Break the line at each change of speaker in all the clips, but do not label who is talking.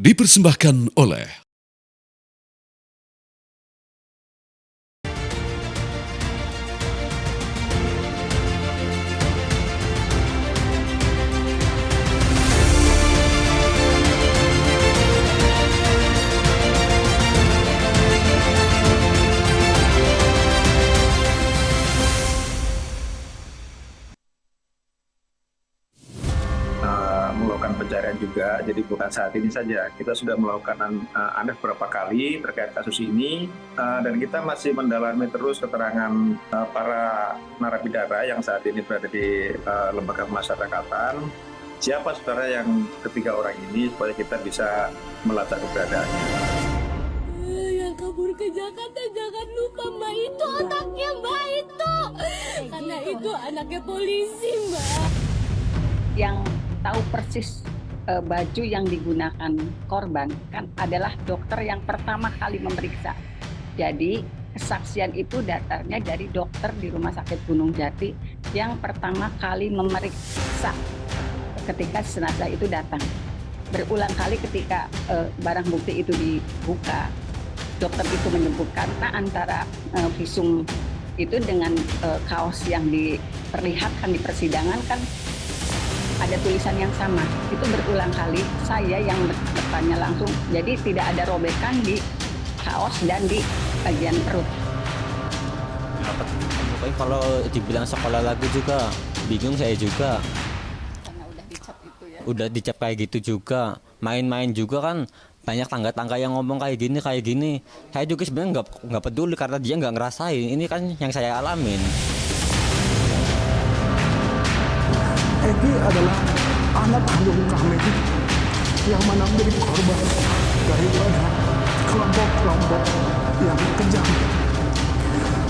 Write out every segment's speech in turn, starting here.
dipersembahkan oleh
melakukan pencarian juga, jadi bukan saat ini saja. Kita sudah melakukan beberapa kali terkait kasus ini, dan kita masih mendalami terus keterangan para narapidana yang saat ini berada di lembaga pemasyarakatan. Siapa sebenarnya yang ketiga orang ini, supaya kita bisa melacak keberadaannya.
Yang kabur ke Jakarta, jangan lupa Mbak, itu anaknya Mbak itu. Karena itu anaknya polisi Mbak.
Yang tahu persis baju yang digunakan korban kan adalah dokter yang pertama kali memeriksa. Jadi kesaksian itu datangnya dari dokter di Rumah Sakit Gunung Jati yang pertama kali memeriksa ketika jenazah itu datang. Berulang kali ketika barang bukti itu dibuka, dokter itu menyebutkan antara visum itu dengan kaos yang diperlihatkan di persidangan kan ada tulisan yang sama. Itu berulang kali saya yang bertanya langsung. Jadi tidak ada robekan di kaos dan di bagian perut.
Pokoknya kalau dibilang sekolah lagi juga bingung saya juga.
Karena udah dicap itu ya.
Udah dicap kayak gitu juga. Main-main juga kan banyak tangga-tangga yang ngomong kayak gini. Saya juga sebenarnya nggak peduli karena dia nggak ngerasain. Ini kan yang saya alamin.
Egi adalah anak kandung kami yang mana menjadi korban daripada kelompok-kelompok yang kejam.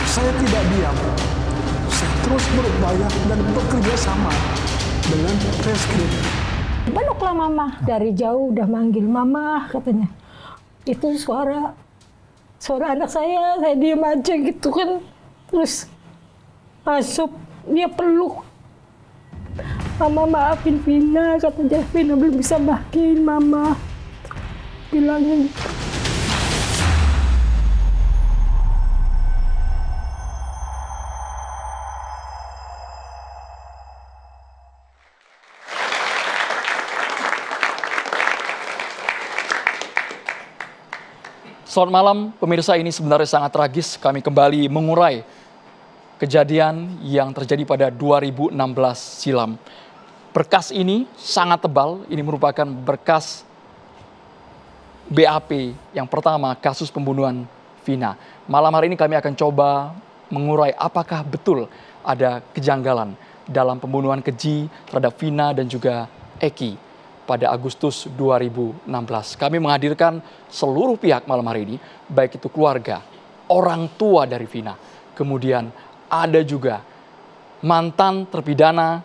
Saya tidak diam. Saya terus berupaya dan bekerja sama dengan Reskrim.
Peluklah mama, dari jauh udah manggil mama katanya. Itu suara anak saya diem aja gitu kan. Terus masuk, dia peluk. Mama maafin Vina, katanya Vina belum bisa maafin mama. Bilangnya gitu.
Selamat malam, pemirsa, ini sebenarnya sangat tragis. Kami kembali mengurai kejadian yang terjadi pada 2016 silam. Berkas ini sangat tebal, ini merupakan berkas BAP yang pertama, kasus pembunuhan Vina. Malam hari ini kami akan coba mengurai apakah betul ada kejanggalan dalam pembunuhan keji terhadap Vina dan juga Eki pada Agustus 2016. Kami menghadirkan seluruh pihak malam hari ini, baik itu keluarga, orang tua dari Vina, kemudian ada juga mantan terpidana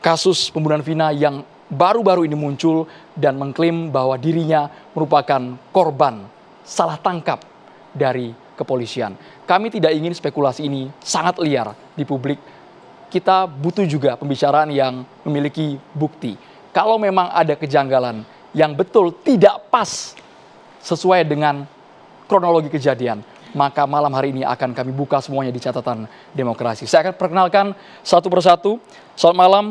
kasus pembunuhan Vina yang baru-baru ini muncul dan mengklaim bahwa dirinya merupakan korban salah tangkap dari kepolisian. Kami tidak ingin spekulasi ini sangat liar di publik. Kita butuh juga pembicaraan yang memiliki bukti. Kalau memang ada kejanggalan yang betul tidak pas sesuai dengan kronologi kejadian, maka malam hari ini akan kami buka semuanya di catatan demokrasi. Saya akan perkenalkan satu persatu. Selamat malam.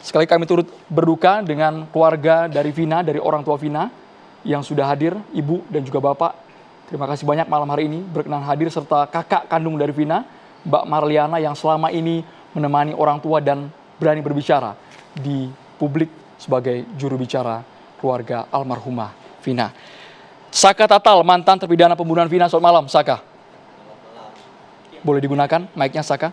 Sekali kami turut berduka dengan keluarga dari Vina, dari orang tua Vina yang sudah hadir, ibu dan juga bapak. Terima kasih banyak malam hari ini berkenan hadir, serta kakak kandung dari Vina, Mbak Marliana, yang selama ini menemani orang tua dan berani berbicara di publik sebagai juru bicara keluarga almarhumah Vina. Saka Tatal, mantan terpidana pembunuhan Vina. Selamat malam, Saka. Boleh digunakan mic-nya, Saka.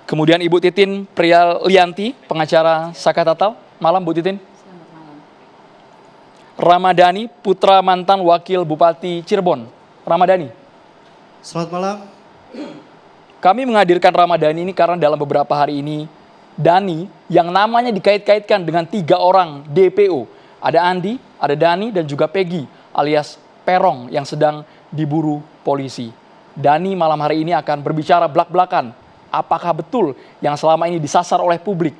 Kemudian Ibu Titin Priyalianti, pengacara Saka Tatal. Malam, Bu Titin.
Selamat malam.
Ramadhani, putra mantan Wakil Bupati Cirebon. Ramadhani.
Selamat malam.
Kami menghadirkan Ramadhani ini karena dalam beberapa hari ini Dani yang namanya dikait-kaitkan dengan 3 orang DPO. Ada Andi, ada Dani, dan juga Peggy alias Perong yang sedang diburu polisi. Dani malam hari ini akan berbicara belak-belakan. Apakah betul yang selama ini disasar oleh publik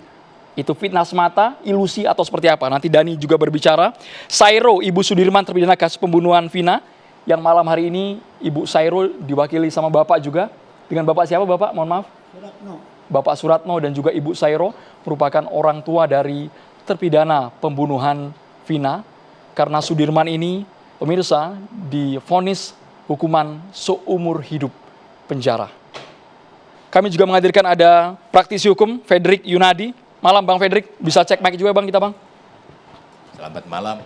Itu fitnah semata, ilusi atau seperti apa? Nanti Dani juga berbicara. Sairo, Ibu Sudirman terpidana kasus pembunuhan Vina, yang malam hari ini Ibu Sairo diwakili sama Bapak juga. Dengan Bapak siapa Bapak? Mohon maaf. Bapak Suratno dan juga Ibu Sairo merupakan orang tua dari terpidana pembunuhan Vina. Karena Sudirman ini, pemirsa, divonis hukuman seumur hidup penjara. Kami juga menghadirkan ada praktisi hukum Fredrik Yunadi. Malam Bang Fredrik, bisa cek mic juga Bang kita Bang.
Selamat malam.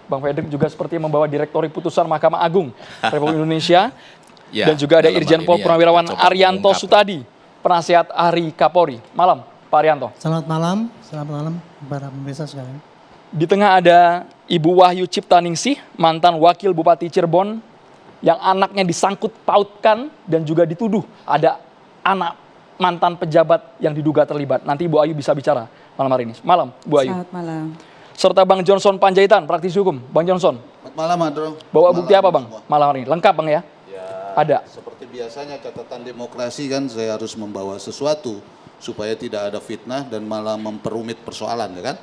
Bang Fredrik juga seperti membawa Direktori Putusan Mahkamah Agung Republik Indonesia.
Ya,
dan juga ada
dalam
Irjen
hal
Pol
ini
Purnawirawan
kita coba
Arianto
mengungkap.
Sutadi, penasihat Ahli Kapolri. Malam Pak Arianto.
Selamat malam para pemirsa sekalian.
Di tengah ada Ibu Wahyu Ciptaningsih, mantan Wakil Bupati Cirebon, yang anaknya disangkut pautkan dan juga dituduh ada anak mantan pejabat yang diduga terlibat. Nanti Ibu Ayu bisa bicara malam hari ini. Malam, Bu Ayu.
Selamat malam.
Serta Bang Johnson Panjaitan, praktisi hukum. Bang Johnson,
Selamat malam, Adro.
bawa
Selamat
bukti
malam
apa Bang
semua.
malam hari ini? Lengkap Bang ya?
Ya,
Ada.
seperti biasanya catatan demokrasi kan saya harus membawa sesuatu supaya tidak ada fitnah dan malah memperumit persoalan, ya kan?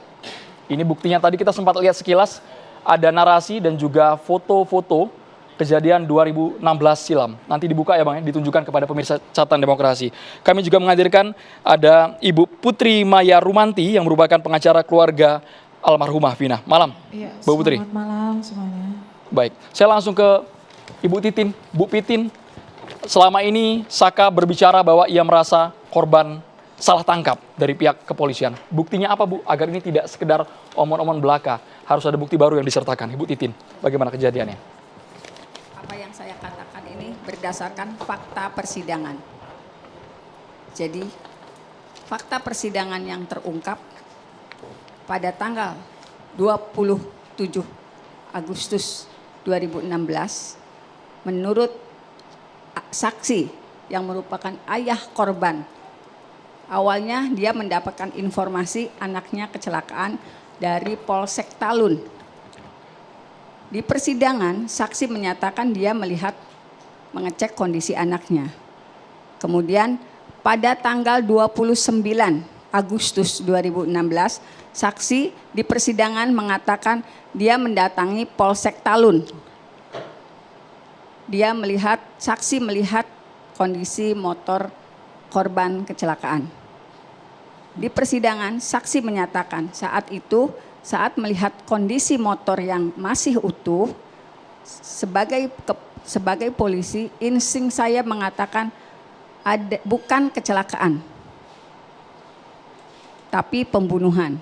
Ini buktinya tadi kita sempat lihat sekilas, ada narasi dan juga foto-foto kejadian 2016 silam. Nanti dibuka ya Bang ya, ditunjukkan kepada pemirsa catatan demokrasi. Kami juga menghadirkan ada Ibu Putri Maya Rumanti yang merupakan pengacara keluarga almarhumah Vina. Malam,
Iya,
Bu Putri.
selamat malam semuanya.
Baik, saya langsung ke Ibu Titin. Bu Pitin, selama ini Saka berbicara bahwa ia merasa korban salah tangkap dari pihak kepolisian. Buktinya apa Bu? Agar ini tidak sekedar omon-omon belaka, harus ada bukti baru yang disertakan. Ibu Titin, bagaimana kejadiannya?
Apa yang saya katakan ini berdasarkan fakta persidangan. Jadi, fakta persidangan yang terungkap pada tanggal 27 Agustus 2016, menurut saksi yang merupakan ayah korban, awalnya dia mendapatkan informasi anaknya kecelakaan dari Polsek Talun. Di persidangan, saksi menyatakan dia mengecek kondisi anaknya. Kemudian pada tanggal 29 Agustus 2016, saksi di persidangan mengatakan dia mendatangi Polsek Talun. Saksi melihat kondisi motor korban kecelakaan. Di persidangan, saksi menyatakan saat melihat kondisi motor yang masih utuh, sebagai polisi, insting saya mengatakan bukan kecelakaan, tapi pembunuhan.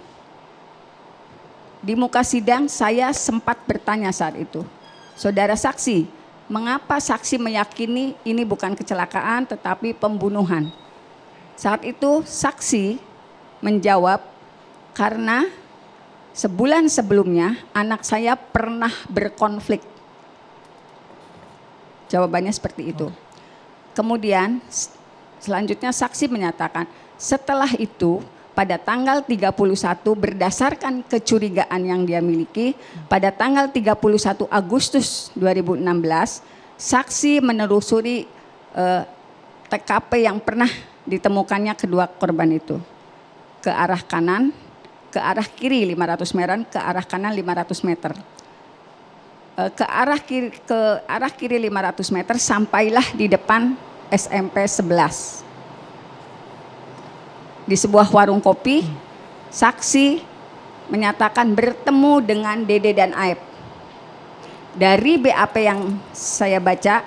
Di muka sidang saya sempat bertanya saat itu, saudara saksi, mengapa saksi meyakini ini bukan kecelakaan tetapi pembunuhan? Saat itu saksi menjawab, karena sebulan sebelumnya anak saya pernah berkonflik. Jawabannya seperti itu. Kemudian selanjutnya saksi menyatakan setelah itu pada tanggal 31 berdasarkan kecurigaan yang dia miliki, pada tanggal 31 Agustus 2016 saksi menelusuri TKP yang pernah ditemukannya kedua korban itu. Ke arah kanan, ke arah kiri 500 meter, ke arah kanan 500 meter. Ke arah kiri 500 meter sampailah di depan SMP 11. Di sebuah warung kopi, saksi menyatakan bertemu dengan Dede dan Aep. Dari BAP yang saya baca,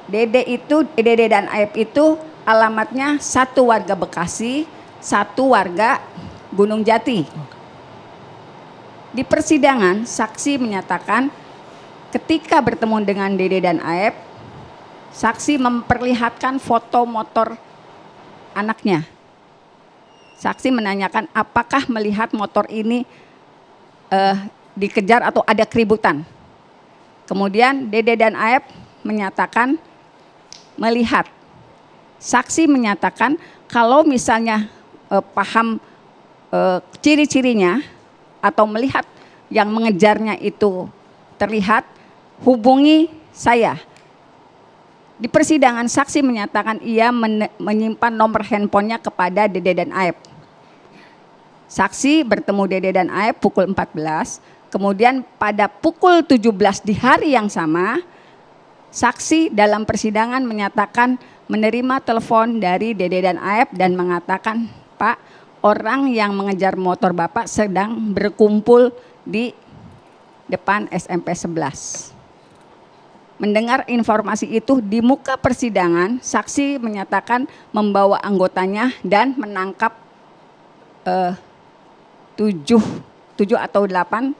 Dede dan Aep itu alamatnya satu warga Bekasi, satu warga Gunung Jati. Di persidangan, saksi menyatakan ketika bertemu dengan Dede dan Aep, saksi memperlihatkan foto motor anaknya. Saksi menanyakan apakah melihat motor ini dikejar atau ada keributan. Kemudian Dede dan Aep menyatakan melihat. Saksi menyatakan kalau misalnya paham ciri-cirinya atau melihat yang mengejarnya itu terlihat, hubungi saya. Di persidangan saksi menyatakan ia menyimpan nomor handphonenya kepada Dede dan Aep. Saksi bertemu Dede dan Aep pukul 14. Kemudian pada pukul 17 di hari yang sama, saksi dalam persidangan menyatakan menerima telepon dari Dede dan Aep dan mengatakan, Pak, orang yang mengejar motor Bapak sedang berkumpul di depan SMP 11. Mendengar informasi itu di muka persidangan, saksi menyatakan membawa anggotanya dan menangkap 7 atau 8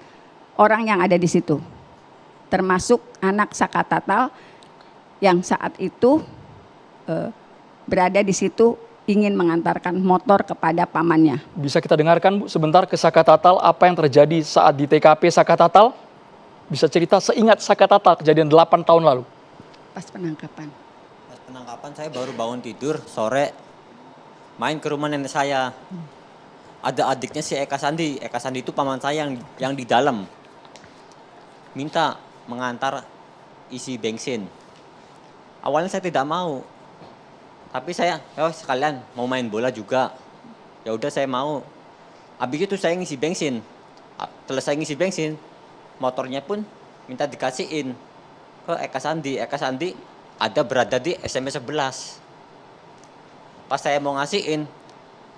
orang yang ada di situ. Termasuk anak Saka Tatal yang saat itu berada di situ ingin mengantarkan motor kepada pamannya.
Bisa kita dengarkan Bu sebentar ke Saka Tatal apa yang terjadi saat di TKP Saka Tatal? Bisa cerita seingat Saka Tatal kejadian 8 tahun lalu.
Pas penangkapan.
Pas penangkapan saya baru bangun tidur sore, main ke rumah nenek saya. Ada adiknya si Eka Sandi. Eka Sandi itu paman saya yang di dalam. Minta mengantar isi bensin. Awalnya saya tidak mau. Tapi saya, sekalian mau main bola juga. Ya udah saya mau. Habis itu saya ngisi bensin. Selesai ngisi bensin, motornya pun minta dikasihin ke Eka Sandi. Eka Sandi berada di SMP 11. Pas saya mau ngasihin,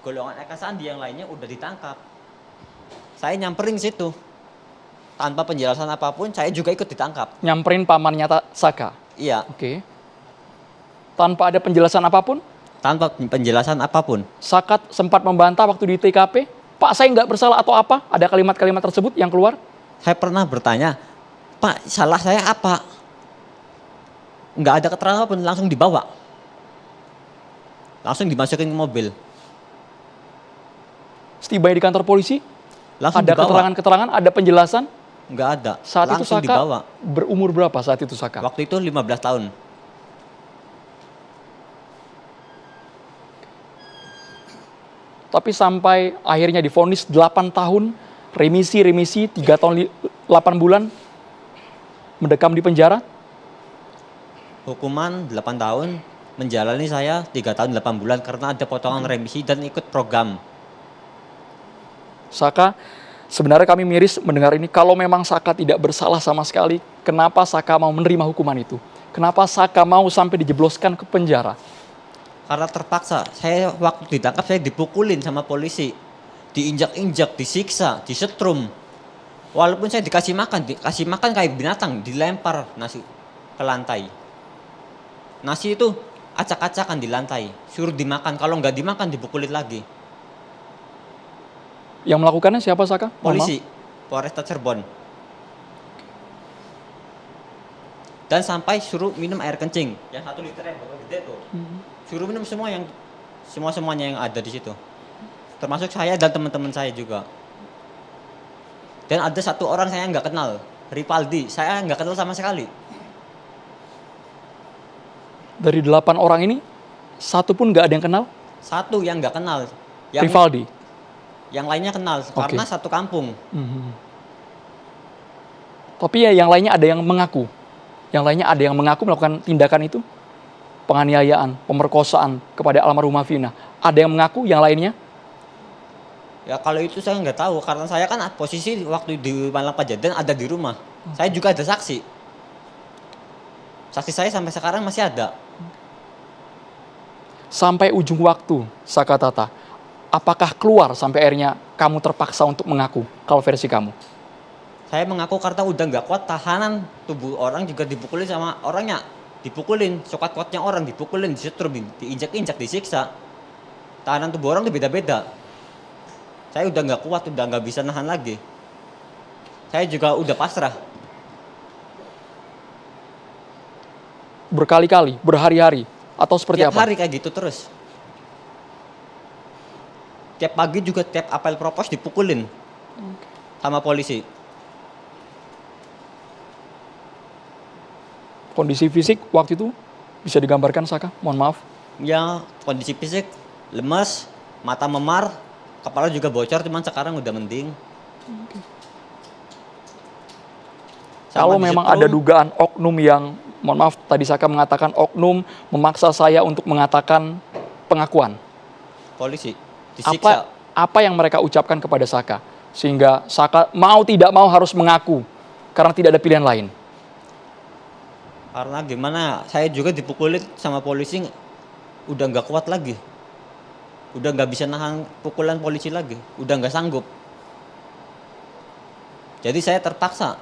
golongan Eka Sandi yang lainnya udah ditangkap. Saya nyamperin situ. Tanpa penjelasan apapun, saya juga ikut ditangkap.
Nyamperin pamannya Saka?
Iya.
Oke. Tanpa ada penjelasan apapun?
Tanpa penjelasan apapun.
Saka sempat membantah waktu di TKP, Pak saya nggak bersalah atau apa? Ada kalimat-kalimat tersebut yang keluar?
Saya pernah bertanya, Pak salah saya apa? Nggak ada keterangan apapun, langsung dibawa. Langsung dimasukin ke mobil.
Setibanya di kantor polisi?
Langsung
ada
dibawa.
keterangan-keterangan, ada penjelasan?
Nggak ada.
Saat
langsung
itu Saka
dibawa.
berumur berapa saat itu Saka?
Waktu itu 15 tahun.
Tapi sampai akhirnya divonis 8 tahun, remisi 3 tahun 8 bulan, mendekam di penjara?
Hukuman 8 tahun, menjalani saya 3 tahun 8 bulan karena ada potongan remisi dan ikut program.
Saka, sebenarnya kami miris mendengar ini, kalau memang Saka tidak bersalah sama sekali, kenapa Saka mau menerima hukuman itu? Kenapa Saka mau sampai dijebloskan ke penjara?
Karena terpaksa, saya waktu ditangkap saya dipukulin sama polisi. Diinjak-injak, disiksa, disetrum. Walaupun saya dikasih makan kayak binatang, dilempar nasi ke lantai. Nasi itu acak-acakan di lantai, suruh dimakan, kalau nggak dimakan dipukulin lagi.
Yang melakukannya siapa Saka?
Polisi, Polresta Cirebon. Dan sampai suruh minum air kencing, yang 1 liter yang botol gede tuh. Suruh minum semuanya yang ada di situ. Termasuk saya dan teman-teman saya juga. Dan ada 1 orang saya nggak kenal, Ripaldi, saya nggak kenal sama sekali.
Dari 8 orang ini, 1 pun nggak ada yang kenal?
1 yang nggak kenal.
Rivaldi?
Yang lainnya kenal, karena 1 kampung.
Tapi ya yang lainnya ada yang mengaku? Yang lainnya ada yang mengaku melakukan tindakan itu? Penganiayaan, pemerkosaan kepada almarhumah Vina. Ada yang mengaku, yang lainnya?
Ya kalau itu saya nggak tahu, karena saya kan posisi waktu di malam kejadian ada di rumah. Saya juga ada saksi. Saksi saya sampai sekarang masih ada.
Sampai ujung waktu, Saka Tata, apakah keluar sampai akhirnya kamu terpaksa untuk mengaku, kalau versi kamu?
Saya mengaku karena udah nggak kuat tahanan tubuh orang juga dipukulin sama orangnya. Dipukulin, sekuat-kuatnya orang dipukulin, disetrum, diinjak-injak, disiksa. Tahanan tubuh orang itu beda-beda. Saya udah nggak kuat, udah nggak bisa nahan lagi. Saya juga udah pasrah.
Berkali-kali, berhari-hari, atau seperti
Tiap
apa?
hari kayak gitu terus. Tiap pagi juga tiap apel propos dipukulin sama polisi.
Kondisi fisik waktu itu bisa digambarkan Saka? Mohon maaf.
Ya kondisi fisik lemas, mata memar, kepala juga bocor, cuman sekarang udah mending.
Kalau memang ada dugaan oknum yang, mohon maaf tadi Saka mengatakan oknum memaksa saya untuk mengatakan pengakuan.
Polisi disiksa.
apa yang mereka ucapkan kepada Saka sehingga Saka mau tidak mau harus mengaku karena tidak ada pilihan lain?
Karena gimana, saya juga dipukulin sama polisi, udah nggak kuat lagi. Udah nggak bisa nahan pukulan polisi lagi, udah nggak sanggup. Jadi saya terpaksa.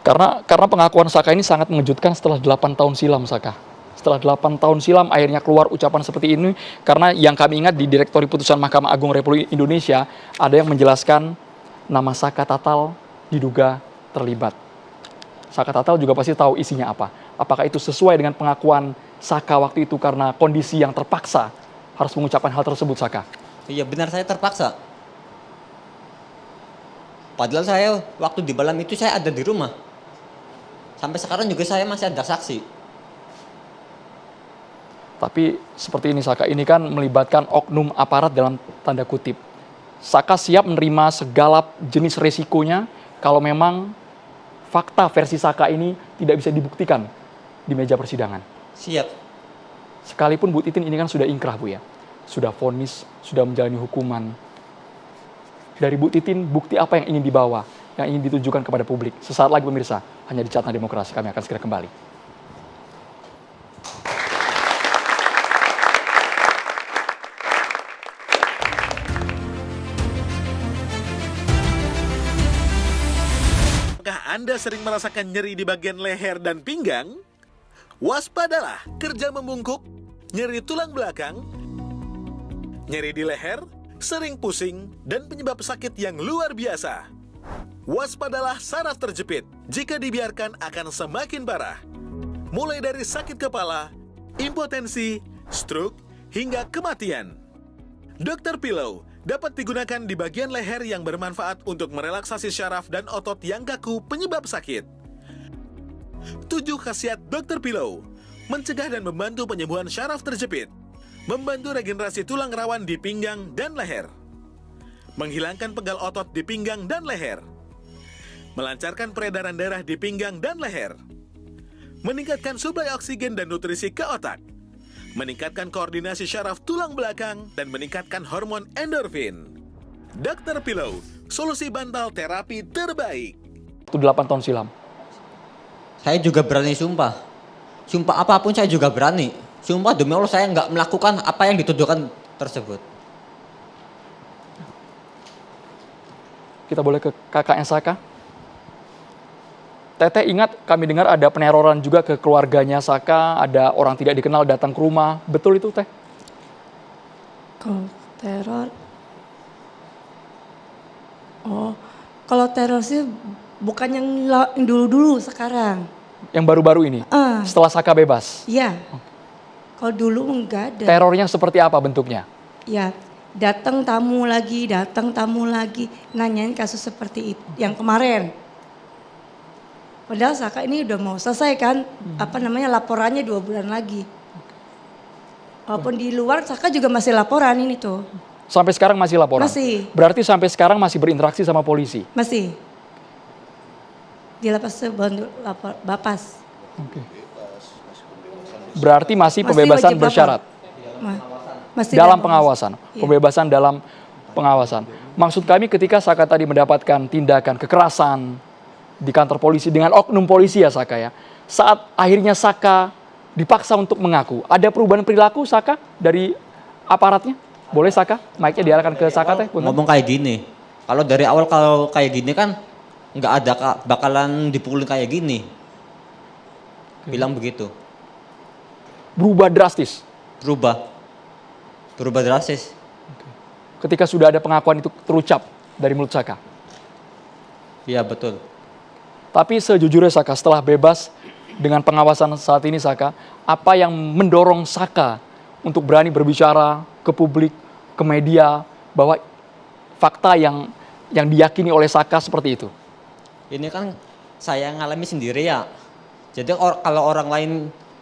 Karena pengakuan Saka ini sangat mengejutkan setelah 8 tahun silam, Saka. Setelah 8 tahun silam akhirnya keluar ucapan seperti ini, karena yang kami ingat di Direktori Putusan Mahkamah Agung Republik Indonesia ada yang menjelaskan nama Saka Tatal diduga terlibat. Saka Tatal juga pasti tahu isinya apa. Apakah itu sesuai dengan pengakuan Saka waktu itu karena kondisi yang terpaksa harus mengucapkan hal tersebut, Saka?
Iya benar, saya terpaksa. Padahal saya waktu di malam itu saya ada di rumah. Sampai sekarang juga saya masih ada saksi.
Tapi seperti ini, Saka, ini kan melibatkan oknum aparat dalam tanda kutip. Saka siap menerima segala jenis resikonya kalau memang fakta versi Saka ini tidak bisa dibuktikan di meja persidangan.
Siap.
Sekalipun Bu Titin ini kan sudah ingkrah, Bu, ya. Sudah vonis, sudah menjalani hukuman. Dari Bu Titin, bukti apa yang ingin dibawa, yang ingin ditujukan kepada publik? Sesaat lagi pemirsa, hanya di Catatan Demokrasi. Kami akan segera kembali.
Apakah Anda sering merasakan nyeri di bagian leher dan pinggang? Waspadalah, kerja membungkuk, nyeri tulang belakang, nyeri di leher, sering pusing, dan penyebab sakit yang luar biasa. Waspadalah saraf terjepit. Jika dibiarkan akan semakin parah. Mulai dari sakit kepala, impotensi, stroke, hingga kematian. Dr. Pillow dapat digunakan di bagian leher yang bermanfaat untuk merelaksasi syaraf dan otot yang kaku penyebab sakit. 7 khasiat Dr. Pillow: mencegah dan membantu penyembuhan syaraf terjepit, membantu regenerasi tulang rawan di pinggang dan leher, menghilangkan pegal otot di pinggang dan leher, melancarkan peredaran darah di pinggang dan leher, meningkatkan suplai oksigen dan nutrisi ke otak, meningkatkan koordinasi syaraf tulang belakang, dan meningkatkan hormon endorfin. Dr. Pillow, solusi bantal terapi terbaik.
Itu 8 tahun silam.
Saya juga berani sumpah. Sumpah apapun saya juga berani. Sumpah demi Allah saya nggak melakukan apa yang dituduhkan tersebut.
Kita boleh ke kakaknya Saka. Teteh ingat kami dengar ada peneroran juga ke keluarganya Saka, ada orang tidak dikenal datang ke rumah. Betul itu, Teh?
Kalau teror, kalau teror sih bukan yang dulu-dulu, sekarang.
Yang baru-baru ini? Setelah Saka bebas?
Iya. Kalau dulu enggak ada.
Terornya seperti apa bentuknya?
Ya, datang tamu lagi, nanyain kasus seperti itu. Yang kemarin. Padahal Saka ini udah mau selesai kan, laporannya 2 bulan lagi. Walaupun di luar Saka juga masih laporan ini tuh.
Sampai sekarang masih laporan?
Masih.
Berarti sampai sekarang masih berinteraksi sama polisi?
Masih. Di lapas Bapas.
Oke. Berarti masih pembebasan bersyarat?
Masih
dalam pengawasan?
Iya.
Pembebasan dalam pengawasan. Maksud kami ketika Saka tadi mendapatkan tindakan kekerasan di kantor polisi dengan oknum polisi ya Saka ya. Saat akhirnya Saka dipaksa untuk mengaku, ada perubahan perilaku Saka dari aparatnya? Boleh Saka? Mic-nya diarahkan ke Saka Teh.
Ngomong kayak gini, kalau dari awal kalau kayak gini kan nggak ada bakalan dipukulin kayak gini. Bilang begitu.
Berubah drastis?
Berubah drastis.
Ketika sudah ada pengakuan itu terucap dari mulut Saka?
Iya betul.
Tapi sejujurnya Saka, setelah bebas dengan pengawasan saat ini Saka, apa yang mendorong Saka untuk berani berbicara ke publik, ke media, bahwa fakta yang diyakini oleh Saka seperti itu?
Ini kan saya ngalami sendiri ya. Jadi kalau orang lain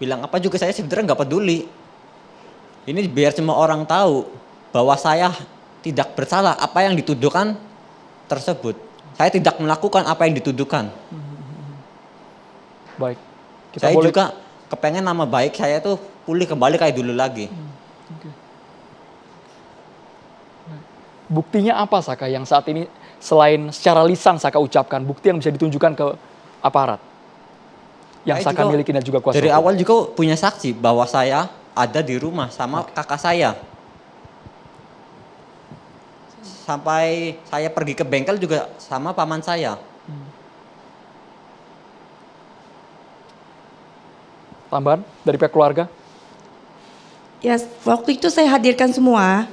bilang apa juga saya sebenarnya nggak peduli. Ini biar semua orang tahu bahwa saya tidak bersalah apa yang dituduhkan tersebut. Saya tidak melakukan apa yang dituduhkan.
Baik.
Saya juga kepengen nama baik saya tuh pulih kembali kayak dulu lagi.
Buktinya apa Saka yang saat ini selain secara lisan Saka ucapkan, bukti yang bisa ditunjukkan ke aparat yang
Saya
Saka
juga
miliki dan juga kuasa
dari
hukum?
awal juga punya saksi bahwa saya ada di rumah sama kakak saya. Sampai saya pergi ke bengkel juga sama paman saya.
Tambahan dari pihak keluarga?
Ya, waktu itu saya hadirkan semua,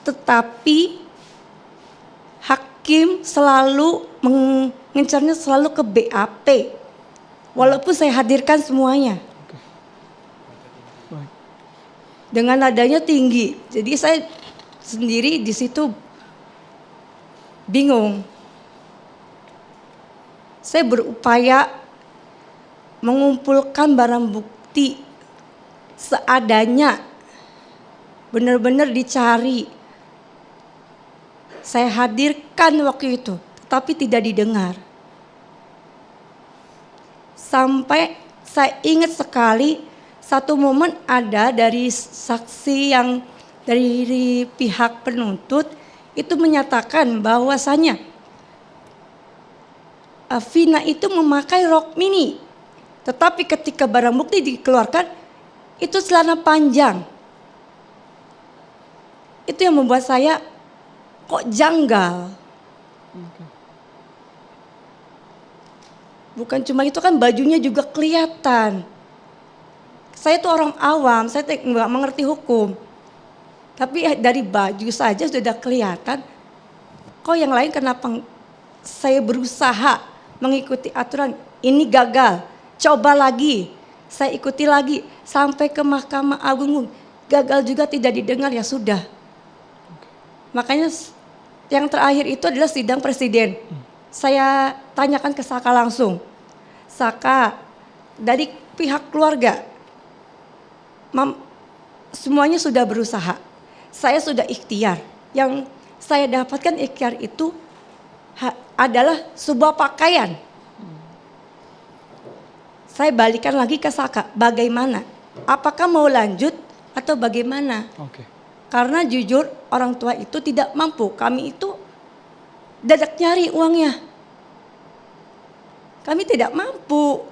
tetapi hakim selalu mengincarnya selalu ke BAP. Walaupun saya hadirkan semuanya. Dengan nadanya tinggi. Jadi saya sendiri di situ bingung. Saya berupaya mengumpulkan barang bukti seadanya. Benar-benar dicari. Saya hadirkan waktu itu, tapi tidak didengar. Sampai saya ingat sekali satu momen ada dari saksi yang dari pihak penuntut itu menyatakan bahwasanya Vina itu memakai rok mini. Tetapi ketika barang bukti dikeluarkan itu celana panjang. Itu yang membuat saya kok janggal. Bukan cuma itu, kan bajunya juga kelihatan. Saya itu orang awam, saya nggak mengerti hukum. Tapi dari baju saja sudah kelihatan. Kok yang lain kenapa saya berusaha mengikuti aturan, ini gagal, coba lagi. Saya ikuti lagi sampai ke Mahkamah Agung. Gagal juga, tidak didengar, ya sudah. Makanya yang terakhir itu adalah sidang presiden. Saya tanyakan ke Saka langsung. Saka, dari pihak keluarga, semuanya sudah berusaha. Saya sudah ikhtiar. Yang saya dapatkan ikhtiar itu adalah sebuah pakaian. Saya balikan lagi ke Saka, bagaimana? Apakah mau lanjut atau bagaimana? Karena jujur orang tua itu tidak mampu. Kami itu dadak nyari uangnya. Kami tidak mampu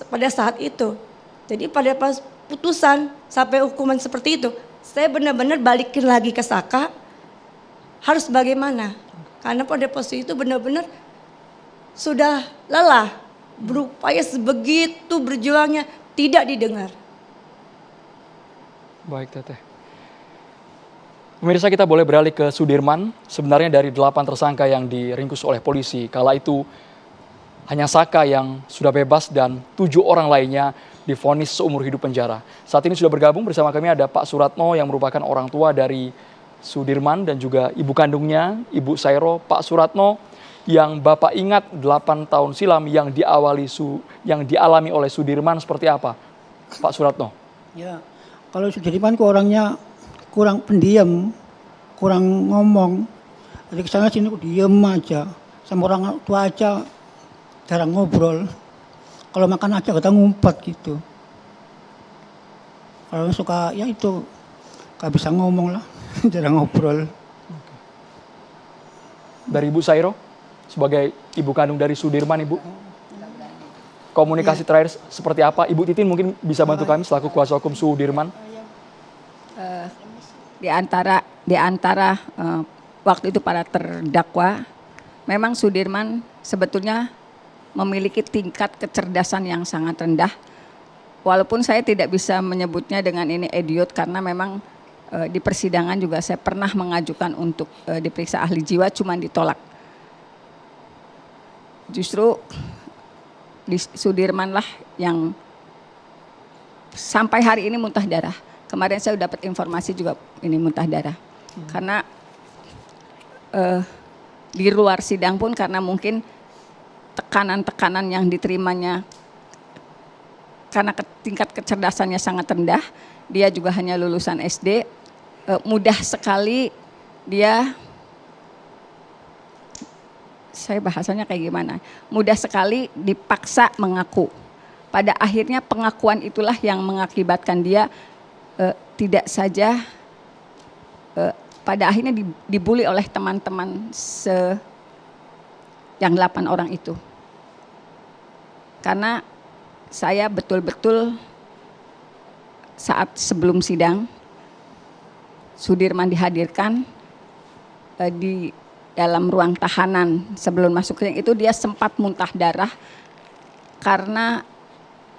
pada saat itu. Jadi pada pas putusan sampai hukuman seperti itu, saya benar-benar balikin lagi ke Saka. Harus bagaimana? Karena pada posisi itu benar-benar sudah lelah. Berupaya sebegitu berjuangnya, tidak didengar.
Baik Teteh. Pemirsa, kita boleh beralih ke Sudirman. Sebenarnya dari 8 tersangka yang diringkus oleh polisi, kala itu hanya Saka yang sudah bebas dan 7 orang lainnya divonis seumur hidup penjara. Saat ini sudah bergabung bersama kami ada Pak Suratno yang merupakan orang tua dari Sudirman dan juga ibu kandungnya, Ibu Sairo. Pak Suratno, yang Bapak ingat 8 tahun silam yang dialami oleh Sudirman seperti apa, Pak Suratno?
Ya, kalau Sudirman kok orangnya kurang pendiam, kurang ngomong. Dari kesana sini kok diem aja, sama orang tua aja jarang ngobrol. Kalau makan aja kita ngumpet gitu. Kalau suka ya itu gak bisa ngomong lah, jarang ngobrol.
Dari Ibu Sairo, sebagai ibu kandung dari Sudirman, Ibu, komunikasi terakhir seperti apa? Ibu Titin mungkin bisa bantu kami selaku kuasa hukum Sudirman.
Di antara waktu itu para terdakwa, memang Sudirman sebetulnya memiliki tingkat kecerdasan yang sangat rendah. Walaupun saya tidak bisa menyebutnya dengan ini idiot, karena memang di persidangan juga saya pernah mengajukan untuk diperiksa ahli jiwa, cuman ditolak. Justru di Sudirman lah yang sampai hari ini muntah darah. Kemarin saya dapat informasi juga ini muntah darah. Karena di luar sidang pun karena mungkin tekanan-tekanan yang diterimanya karena tingkat kecerdasannya sangat rendah, dia juga hanya lulusan SD, mudah sekali dia, saya bahasanya kayak gimana, mudah sekali dipaksa mengaku. pada akhirnya pengakuan itulah yang mengakibatkan dia tidak saja pada akhirnya dibully oleh teman-teman yang 8 orang itu. Karena saya betul-betul saat sebelum sidang, Sudirman dihadirkan di dalam ruang tahanan sebelum masuk sidang itu dia sempat muntah darah karena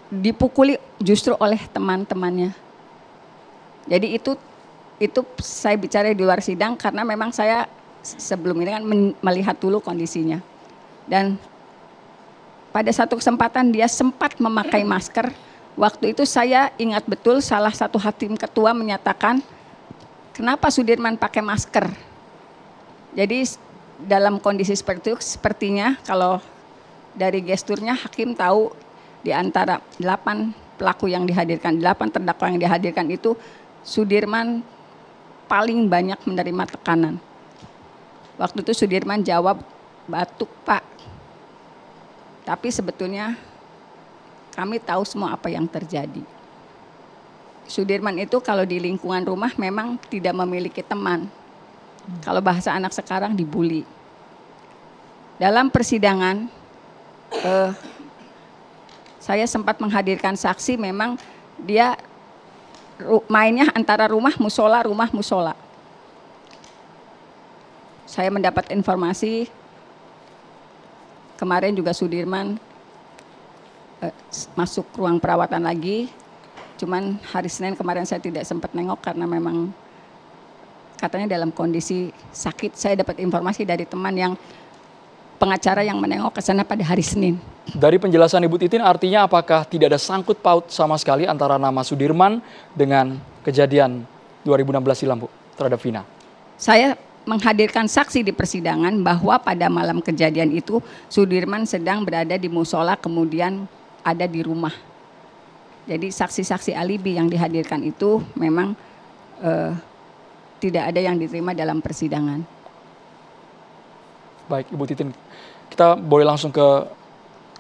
dipukuli justru oleh teman-temannya. Jadi itu saya bicara di luar sidang karena memang saya sebelum ini kan melihat dulu kondisinya. Dan pada satu kesempatan dia sempat memakai masker. Waktu itu saya ingat betul salah satu hakim ketua menyatakan, kenapa Sudirman pakai masker? Jadi dalam kondisi seperti itu sepertinya kalau dari gesturnya hakim tahu di antara 8 pelaku yang dihadirkan, 8 terdakwa yang dihadirkan itu Sudirman paling banyak menerima tekanan. Waktu itu Sudirman jawab, batuk Pak. Tapi sebetulnya kami tahu semua apa yang terjadi. Sudirman itu kalau di lingkungan rumah memang tidak memiliki teman. Kalau bahasa anak sekarang dibully. Dalam persidangan, saya sempat menghadirkan saksi memang dia mainnya antara rumah musola. Saya mendapat informasi kemarin juga Sudirman masuk ruang perawatan lagi. Cuman hari Senin kemarin saya tidak sempat nengok karena memang katanya dalam kondisi sakit. Saya dapat informasi dari teman yang pengacara yang menengok ke sana pada hari Senin.
Dari penjelasan Ibu Titin artinya apakah tidak ada sangkut paut sama sekali antara nama Sudirman dengan kejadian 2016 silam Bu terhadap Vina?
Saya menghadirkan saksi di persidangan bahwa pada malam kejadian itu Sudirman sedang berada di musola kemudian ada di rumah. Jadi saksi-saksi alibi yang dihadirkan itu memang tidak ada yang diterima dalam persidangan.
Baik Ibu Titin, kita boleh langsung ke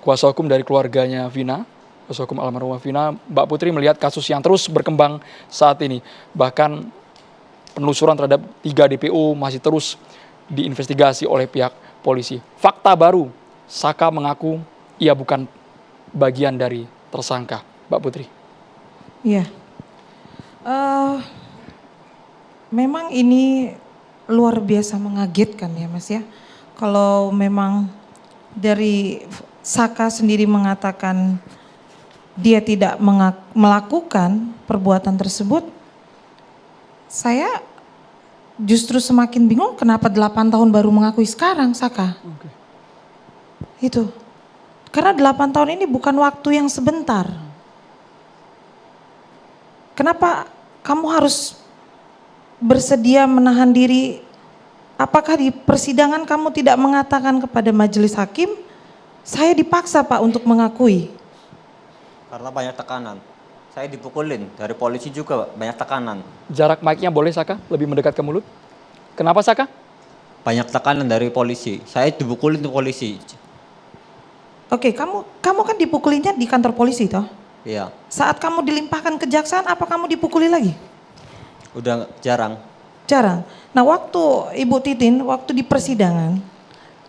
kuasa hukum dari keluarganya Vina, kuasa hukum almarhumah Vina. Mbak Putri melihat kasus yang terus berkembang saat ini, bahkan penelusuran terhadap 3 DPO masih terus diinvestigasi oleh pihak polisi. Fakta baru, Saka mengaku ia bukan bagian dari tersangka. Mbak Putri.
Iya, memang ini luar biasa mengagetkan ya Mas ya. Kalau memang dari Saka sendiri mengatakan dia tidak melakukan perbuatan tersebut, saya justru semakin bingung kenapa 8 tahun baru mengakui sekarang Saka. Itu. Karena 8 tahun ini bukan waktu yang sebentar. Kenapa kamu harus bersedia menahan diri? Apakah di persidangan kamu tidak mengatakan kepada majelis hakim, saya dipaksa Pak untuk mengakui?
Karena banyak tekanan. Saya dipukulin, dari polisi juga banyak tekanan.
Jarak mic-nya boleh Saka, lebih mendekat ke mulut. Kenapa Saka?
Banyak tekanan dari polisi, saya dipukulin ke polisi.
Oke, kamu kan dipukulinya di kantor polisi toh?
Iya.
Saat kamu dilimpahkan kejaksaan, apa kamu dipukuli lagi?
Udah jarang.
Jarang. Nah waktu Ibu Titin, waktu di persidangan,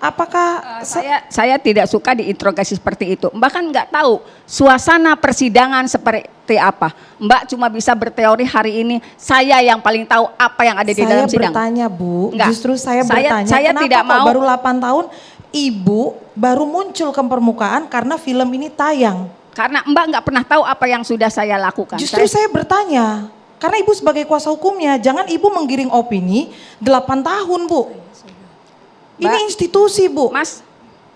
apakah
saya tidak suka diinterogasi seperti itu. Mbak kan nggak tahu suasana persidangan seperti apa. Mbak cuma bisa berteori hari ini. Saya yang paling tahu apa yang ada di dalam sidang.
Saya bertanya Bu,
Enggak.
justru saya bertanya
saya
kenapa
tidak mau
baru 8 tahun Ibu baru muncul ke permukaan karena film ini tayang.
Karena Mbak nggak pernah tahu apa yang sudah saya lakukan.
Justru saya bertanya, karena Ibu sebagai kuasa hukumnya, jangan Ibu menggiring opini 8 tahun Bu. Ini institusi Bu.
Mas,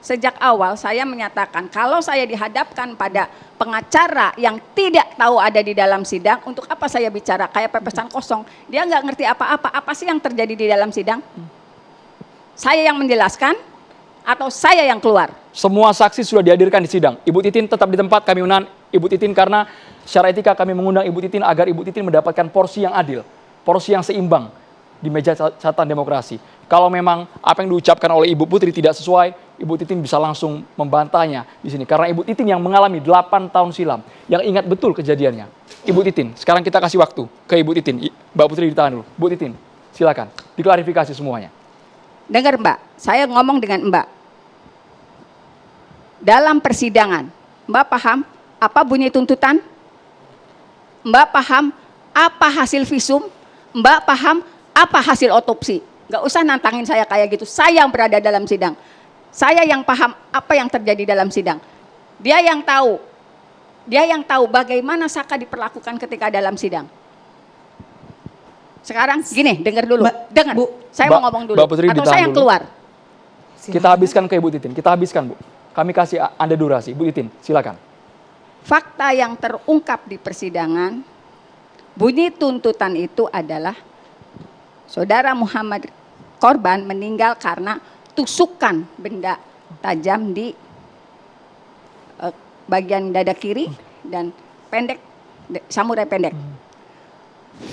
sejak awal saya menyatakan kalau saya dihadapkan pada pengacara yang tidak tahu ada di dalam sidang, untuk apa saya bicara kayak pepesan kosong. Dia nggak ngerti apa-apa, apa sih yang terjadi di dalam sidang. Saya yang menjelaskan atau saya yang keluar?
Semua saksi sudah dihadirkan di sidang. Ibu Titin tetap di tempat, kami menahan Ibu Titin karena secara etika kami mengundang Ibu Titin agar Ibu Titin mendapatkan porsi yang adil, porsi yang seimbang di meja catatan demokrasi. Kalau memang apa yang diucapkan oleh Ibu Putri tidak sesuai, Ibu Titin bisa langsung membantahnya di sini. Karena Ibu Titin yang mengalami 8 tahun silam, yang ingat betul kejadiannya. Ibu Titin, sekarang kita kasih waktu ke Ibu Titin. Mbak Putri ditahan dulu. Bu Titin, silakan diklarifikasi semuanya.
Dengar Mbak, saya ngomong dengan Mbak. Dalam persidangan, Mbak paham apa bunyi tuntutan? Mbak paham apa hasil visum? Mbak paham apa hasil otopsi? Nggak usah nantangin saya kayak gitu. Saya yang berada dalam sidang. Saya yang paham apa yang terjadi dalam sidang. Dia yang tahu bagaimana Saka diperlakukan ketika dalam sidang. Sekarang gini, dengar dulu. Dengar. Saya mau ngomong dulu. Atau saya yang keluar.
Kita habiskan ke Ibu Titin. Kita habiskan, Bu. Kami kasih Anda durasi. Bu Titin, silakan.
Fakta yang terungkap di persidangan, bunyi tuntutan itu adalah Saudara Muhammad korban meninggal karena tusukan benda tajam di bagian dada kiri dan pendek, samurai pendek.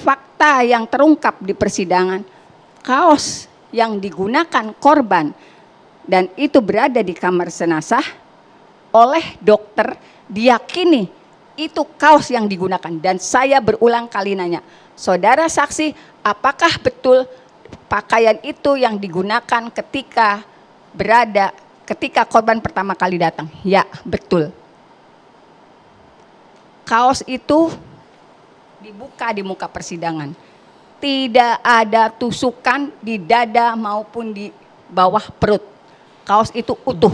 Fakta yang terungkap di persidangan, kaos yang digunakan korban dan itu berada di kamar jenazah oleh dokter diyakini itu kaos yang digunakan. Dan saya berulang kali nanya, saudara saksi, apakah betul pakaian itu yang digunakan ketika korban pertama kali datang? Ya, betul. Kaos itu dibuka di muka persidangan. Tidak ada tusukan di dada maupun di bawah perut. Kaos itu utuh.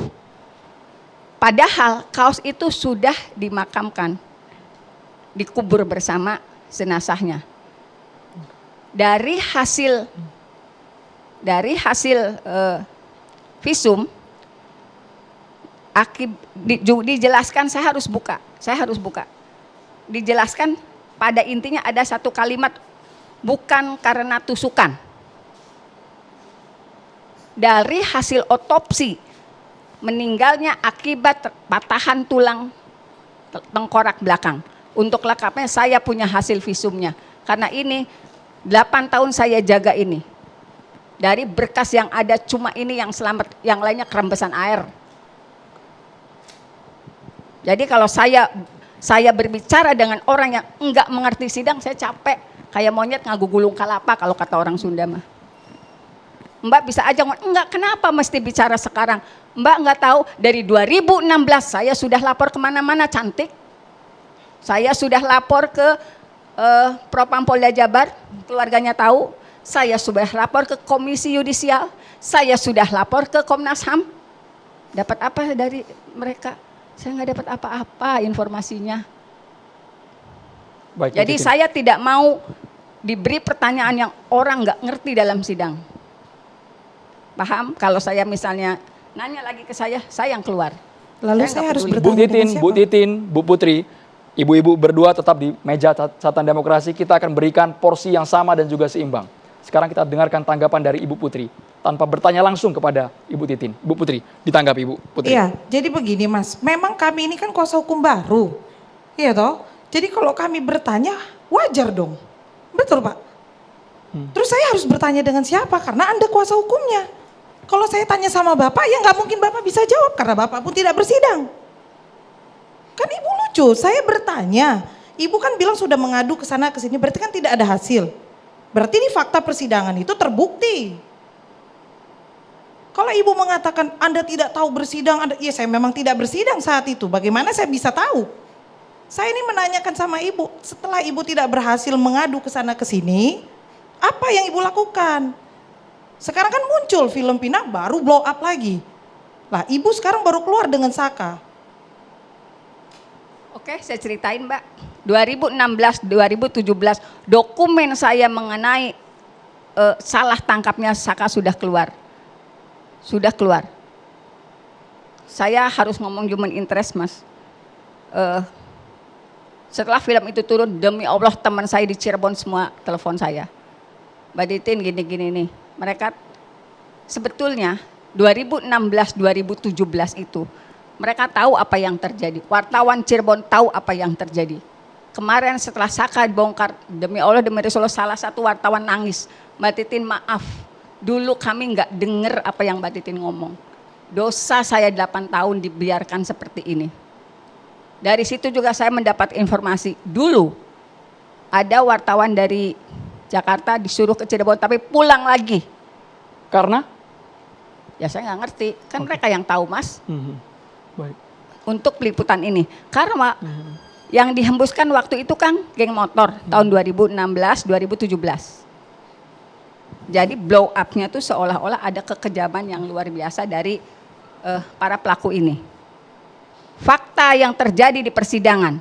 Padahal kaos itu sudah dimakamkan, dikubur bersama jenazahnya. Dari hasil visum, dijelaskan saya harus buka. Dijelaskan pada intinya ada satu kalimat, bukan karena tusukan. Dari hasil otopsi, meninggalnya akibat patahan tulang tengkorak belakang. Untuk lengkapnya saya punya hasil visumnya. Karena ini 8 tahun saya jaga ini. Dari berkas yang ada cuma ini yang selamat, yang lainnya kerembesan air. Jadi kalau saya berbicara dengan orang yang enggak mengerti sidang, saya capek. Kayak monyet ngagu gulung kalapa kalau kata orang Sunda mah. Mbak bisa aja ngomong, enggak, kenapa mesti bicara sekarang? Mbak enggak tahu, dari 2016 saya sudah lapor kemana-mana, cantik. Saya sudah lapor ke Propam Polda Jabar, keluarganya tahu. Saya sudah lapor ke Komisi Yudisial, saya sudah lapor ke Komnas HAM. Dapat apa dari mereka? Saya nggak dapat apa-apa informasinya.
Baik,
jadi saya tidak mau diberi pertanyaan yang orang nggak ngerti dalam sidang. Paham? Kalau saya misalnya nanya lagi ke saya yang keluar.
Lalu saya harus bertanya
Bu Titin,
dengan siapa?
Bu Titin, Bu Putri, ibu-ibu berdua tetap di meja catatan demokrasi. Kita akan berikan porsi yang sama dan juga seimbang. Sekarang kita dengarkan tanggapan dari Ibu Putri tanpa bertanya langsung kepada Ibu Titin. Bu Putri, ditanggapi Ibu Putri.
Iya, jadi begini Mas, memang kami ini kan kuasa hukum baru. Iya toh? Jadi kalau kami bertanya wajar dong. Betul Pak? Terus saya harus bertanya dengan siapa? Karena Anda kuasa hukumnya. Kalau saya tanya sama Bapak, ya nggak mungkin Bapak bisa jawab karena Bapak pun tidak bersidang. Kan Ibu lucu, saya bertanya. Ibu kan bilang sudah mengadu ke sana ke sini, berarti kan tidak ada hasil. Berarti ini fakta persidangan itu terbukti. Kalau Ibu mengatakan Anda tidak tahu bersidang, ya saya memang tidak bersidang saat itu. Bagaimana saya bisa tahu? Saya ini menanyakan sama Ibu, setelah Ibu tidak berhasil mengadu ke sana ke sini, apa yang Ibu lakukan? Sekarang kan muncul film Pina baru blow up lagi. Lah Ibu sekarang baru keluar dengan Saka.
Oke, saya ceritain Mbak. 2016-2017 dokumen saya mengenai salah tangkapnya Saka sudah keluar. Sudah keluar. Saya harus ngomong human interest Mas. Setelah film itu turun, demi Allah teman saya di Cirebon semua telepon saya. Mbak Titin gini-gini nih. Mereka sebetulnya 2016-2017 itu mereka tahu apa yang terjadi. Wartawan Cirebon tahu apa yang terjadi. Kemarin setelah Saka dibongkar, demi Allah demi Rasulullah salah satu wartawan nangis. Mbak Titin maaf, dulu kami nggak dengar apa yang Mbak Titin ngomong. dosa saya 8 tahun dibiarkan seperti ini. Dari situ juga saya mendapat informasi, dulu ada wartawan dari Jakarta disuruh ke Cirebon tapi pulang lagi.
Karena?
Ya saya nggak ngerti, kan mereka yang tahu Mas.
Baik.
Untuk peliputan ini. Karena yang dihembuskan waktu itu kan geng motor tahun 2016-2017. Jadi blow up-nya tuh seolah-olah ada kekejaman yang luar biasa dari para pelaku ini. Fakta yang terjadi di persidangan,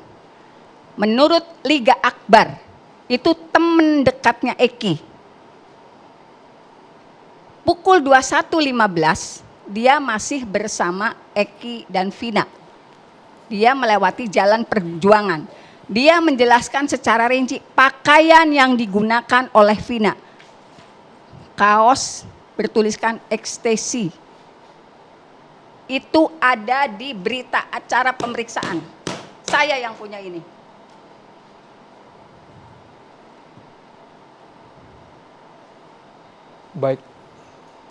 menurut Liga Akbar, itu teman dekatnya Eki. Pukul 21.15, dia masih bersama Eki dan Vina. Dia melewati jalan perjuangan. Dia menjelaskan secara rinci pakaian yang digunakan oleh Vina. Kaos bertuliskan ekstasi. Itu ada di berita acara pemeriksaan. Saya yang punya ini.
Baik.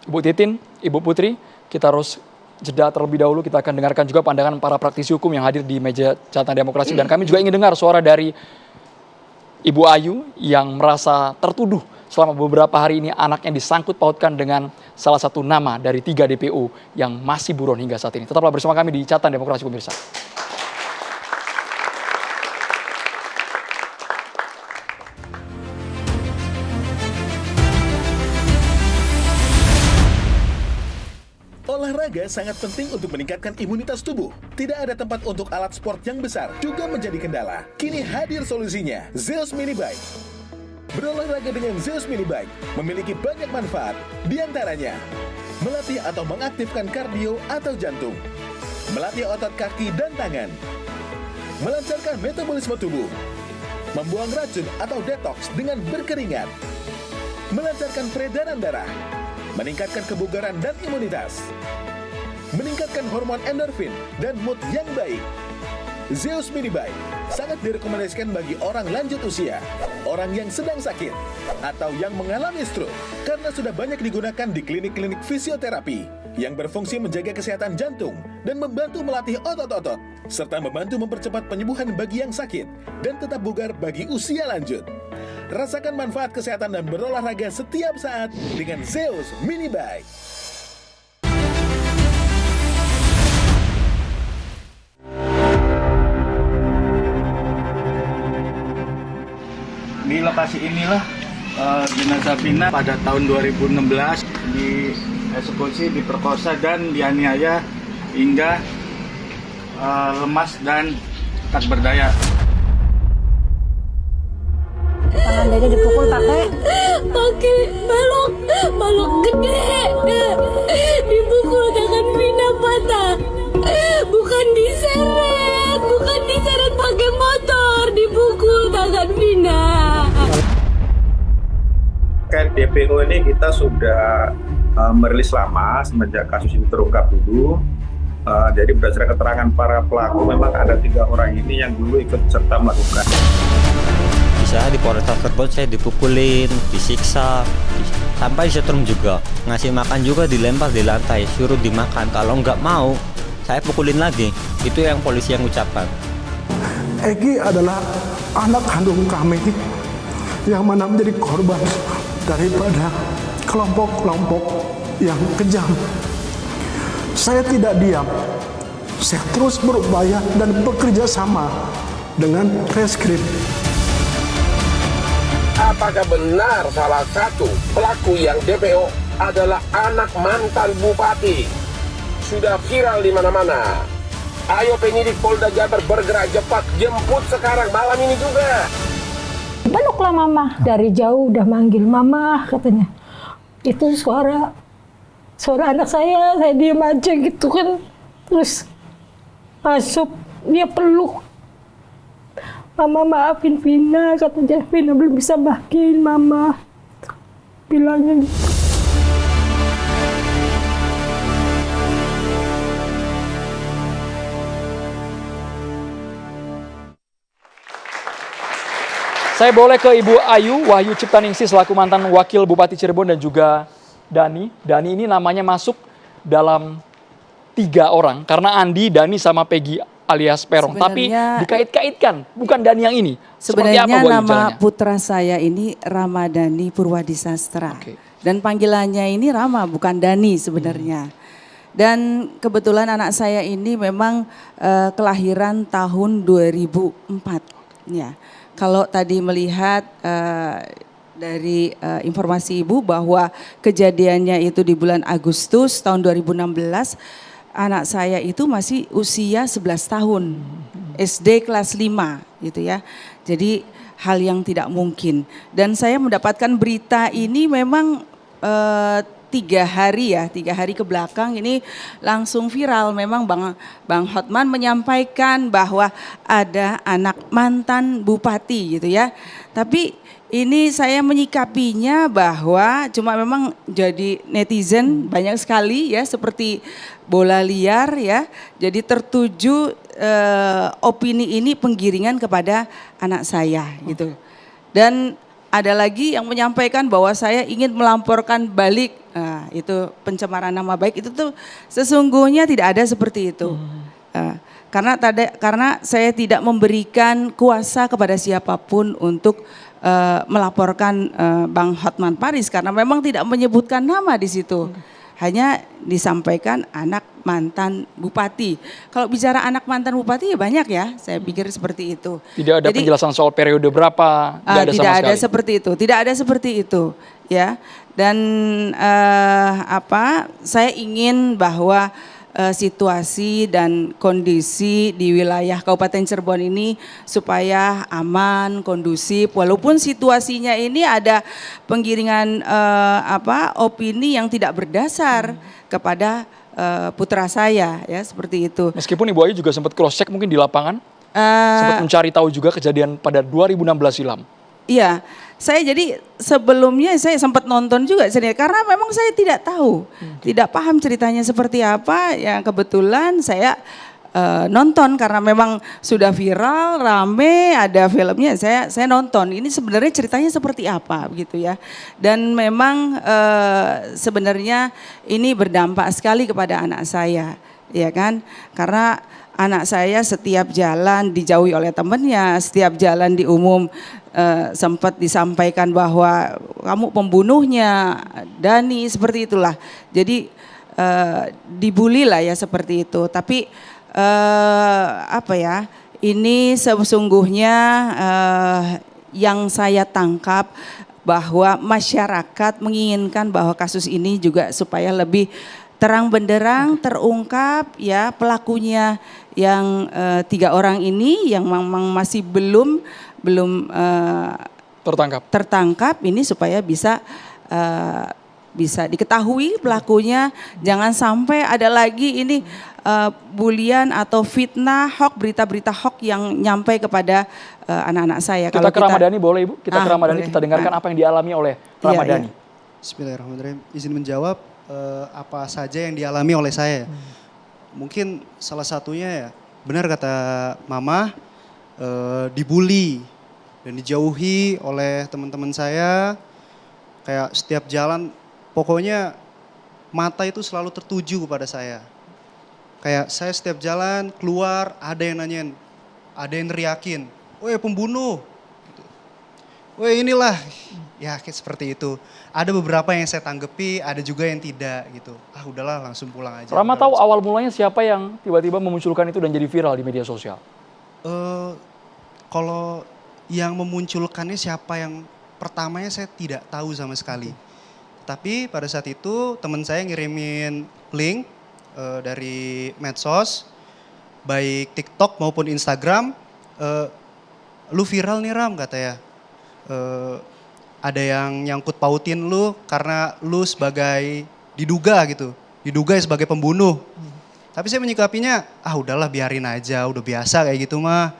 Ibu Titin, Ibu Putri, kita harus jeda terlebih dahulu. Kita akan dengarkan juga pandangan para praktisi hukum yang hadir di meja catatan demokrasi. Dan kami juga ingin dengar suara dari Ibu Ayu yang merasa tertuduh selama beberapa hari ini anaknya disangkut pautkan dengan salah satu nama dari 3 DPO yang masih buron hingga saat ini. Tetaplah bersama kami di Catatan Demokrasi pemirsa.
Olahraga sangat penting untuk meningkatkan imunitas tubuh. Tidak ada tempat untuk alat sport yang besar juga menjadi kendala. Kini hadir solusinya, Zeus Mini Bike. Berolahraga dengan Zeus Mini Bike memiliki banyak manfaat, diantaranya melatih atau mengaktifkan kardio atau jantung, melatih otot kaki dan tangan, melancarkan metabolisme tubuh, membuang racun atau detoks dengan berkeringat, melancarkan peredaran darah, meningkatkan kebugaran dan imunitas, meningkatkan hormon endorfin dan mood yang baik. Zeus Mini Bike sangat direkomendasikan bagi orang lanjut usia, orang yang sedang sakit, atau yang mengalami stroke karena sudah banyak digunakan di klinik-klinik fisioterapi yang berfungsi menjaga kesehatan jantung dan membantu melatih otot-otot, serta membantu mempercepat penyembuhan bagi yang sakit dan tetap bugar bagi usia lanjut. Rasakan manfaat kesehatan dan berolahraga setiap saat dengan Zeus Mini Bike.
Di lokasi inilah jenazah Vina pada tahun 2016 dieksekusi, diperkosa dan dianiaya hingga lemas dan tak berdaya.
Tangan Dede dipukul pakai
balok gede. Dipukul tangan Vina patah. Bukan diseret pakai motor, dipukul tangan Vina.
Terkait DPO ini kita sudah merilis lama semenjak kasus ini terungkap dulu. Jadi berdasarkan keterangan para pelaku memang ada 3 orang ini yang dulu ikut serta melakukan.
Bisa di Polresta Cirebon saya dipukulin, disiksa, sampai disetrum juga. Ngasih makan juga dilempar di lantai, suruh dimakan. Kalau nggak mau, saya pukulin lagi. Itu yang polisi yang ucapkan.
Egi adalah anak kandung kami yang mana menjadi korban daripada kelompok-kelompok yang kejam. Saya tidak diam. Saya terus berupaya dan bekerja sama dengan Reskrim.
Apakah benar salah satu pelaku yang DPO adalah anak mantan bupati? Sudah viral di mana-mana. Ayo penyidik Polda Jabar bergerak cepat, jemput sekarang malam ini juga.
Peluklah mama. Dari jauh udah manggil mama katanya. Itu suara anak saya diem aja gitu kan. Terus masuk, dia peluk. Mama maafin Vina, katanya Vina belum bisa bahagiain mama. Bilangnya gitu.
Saya boleh ke Ibu Ayu, Wahyu Ciptaningsih selaku mantan Wakil Bupati Cirebon dan juga Dani. Dani ini namanya masuk dalam 3 orang karena Andi, Dani sama Peggy alias Peron, tapi dikait-kaitkan bukan Dani yang ini.
Sebenarnya
apa,
nama
jalannya?
putra saya ini Ramadhani Purwadisastra. Dan panggilannya ini Rama, bukan Dani sebenarnya. Dan kebetulan anak saya ini memang kelahiran tahun 2004. Ya. Kalau tadi melihat dari informasi Ibu bahwa kejadiannya itu di bulan Agustus tahun 2016, anak saya itu masih usia 11 tahun, SD kelas 5 gitu ya. Jadi hal yang tidak mungkin. Dan saya mendapatkan berita ini memang 3 hari ke belakang ini langsung viral. Memang Bang Hotman menyampaikan bahwa ada anak mantan bupati gitu ya. Tapi ini saya menyikapinya bahwa cuma memang jadi netizen banyak sekali ya, seperti bola liar ya. Jadi tertuju opini ini penggiringan kepada anak saya gitu. Dan ada lagi yang menyampaikan bahwa saya ingin melamporkan balik, nah, itu pencemaran nama baik. Itu tuh sesungguhnya tidak ada seperti itu. Karena saya tidak memberikan kuasa kepada siapapun untuk melaporkan Bang Hotman Paris, karena memang tidak menyebutkan nama di situ. Hanya disampaikan anak mantan bupati. Kalau bicara anak mantan bupati ya banyak ya, saya pikir seperti itu.
Tidak ada penjelasan soal periode berapa,
tidak ada seperti itu. Tidak ada seperti itu ya. Dan saya ingin bahwa situasi dan kondisi di wilayah Kabupaten Cirebon ini supaya aman, kondusif, walaupun situasinya ini ada penggiringan opini yang tidak berdasar kepada putra saya ya, seperti itu.
Meskipun Ibu Ayu juga sempat cross check mungkin di lapangan, sempat mencari tahu juga kejadian pada 2016 silam.
Iya, saya jadi sebelumnya saya sempat nonton juga karena memang saya tidak tahu, tidak paham ceritanya seperti apa. Yang kebetulan saya nonton karena memang sudah viral, rame, ada filmnya. Saya nonton. Ini sebenarnya ceritanya seperti apa, begitu ya. Dan memang sebenarnya ini berdampak sekali kepada anak saya, ya kan? Karena anak saya setiap jalan dijauhi oleh temannya, setiap jalan di umum sempat disampaikan bahwa kamu pembunuhnya, Dani, seperti itulah. Jadi dibully lah ya seperti itu. Tapi ini sesungguhnya yang saya tangkap bahwa masyarakat menginginkan bahwa kasus ini juga supaya lebih terang benderang, terungkap ya pelakunya yang 3 orang ini yang memang masih belum tertangkap ini supaya bisa diketahui pelakunya. Jangan sampai ada lagi ini bulian atau fitnah, berita-berita hoax yang nyampe kepada anak-anak saya.
Kita ke Ramadhani boleh Ibu? Kita ke Ramadhani, kita dengarkan apa yang dialami oleh Ramadhani.
Bismillahirrahmanirrahim. Izin menjawab apa saja yang dialami oleh saya. Mungkin salah satunya ya benar kata Mama, dibully dan dijauhi oleh teman-teman saya. Kayak setiap jalan pokoknya mata itu selalu tertuju kepada saya. Kayak saya setiap jalan keluar ada yang nanyain, ada yang teriakin, "Woi pembunuh." "Woi inilah." Ya kayak seperti itu. Ada beberapa yang saya tanggepi, ada juga yang tidak gitu. Udahlah langsung pulang aja.
Rama tahu awal mulanya siapa yang tiba-tiba memunculkan itu dan jadi viral di media sosial?
Kalau yang memunculkannya siapa yang pertamanya saya tidak tahu sama sekali. Tapi pada saat itu teman saya ngirimin link dari medsos, baik TikTok maupun Instagram, "Lu viral nih Ram," katanya. Ada yang nyangkut pautin lu karena lu sebagai diduga sebagai pembunuh. Tapi saya menyikapinya, udahlah biarin aja, udah biasa kayak gitu mah.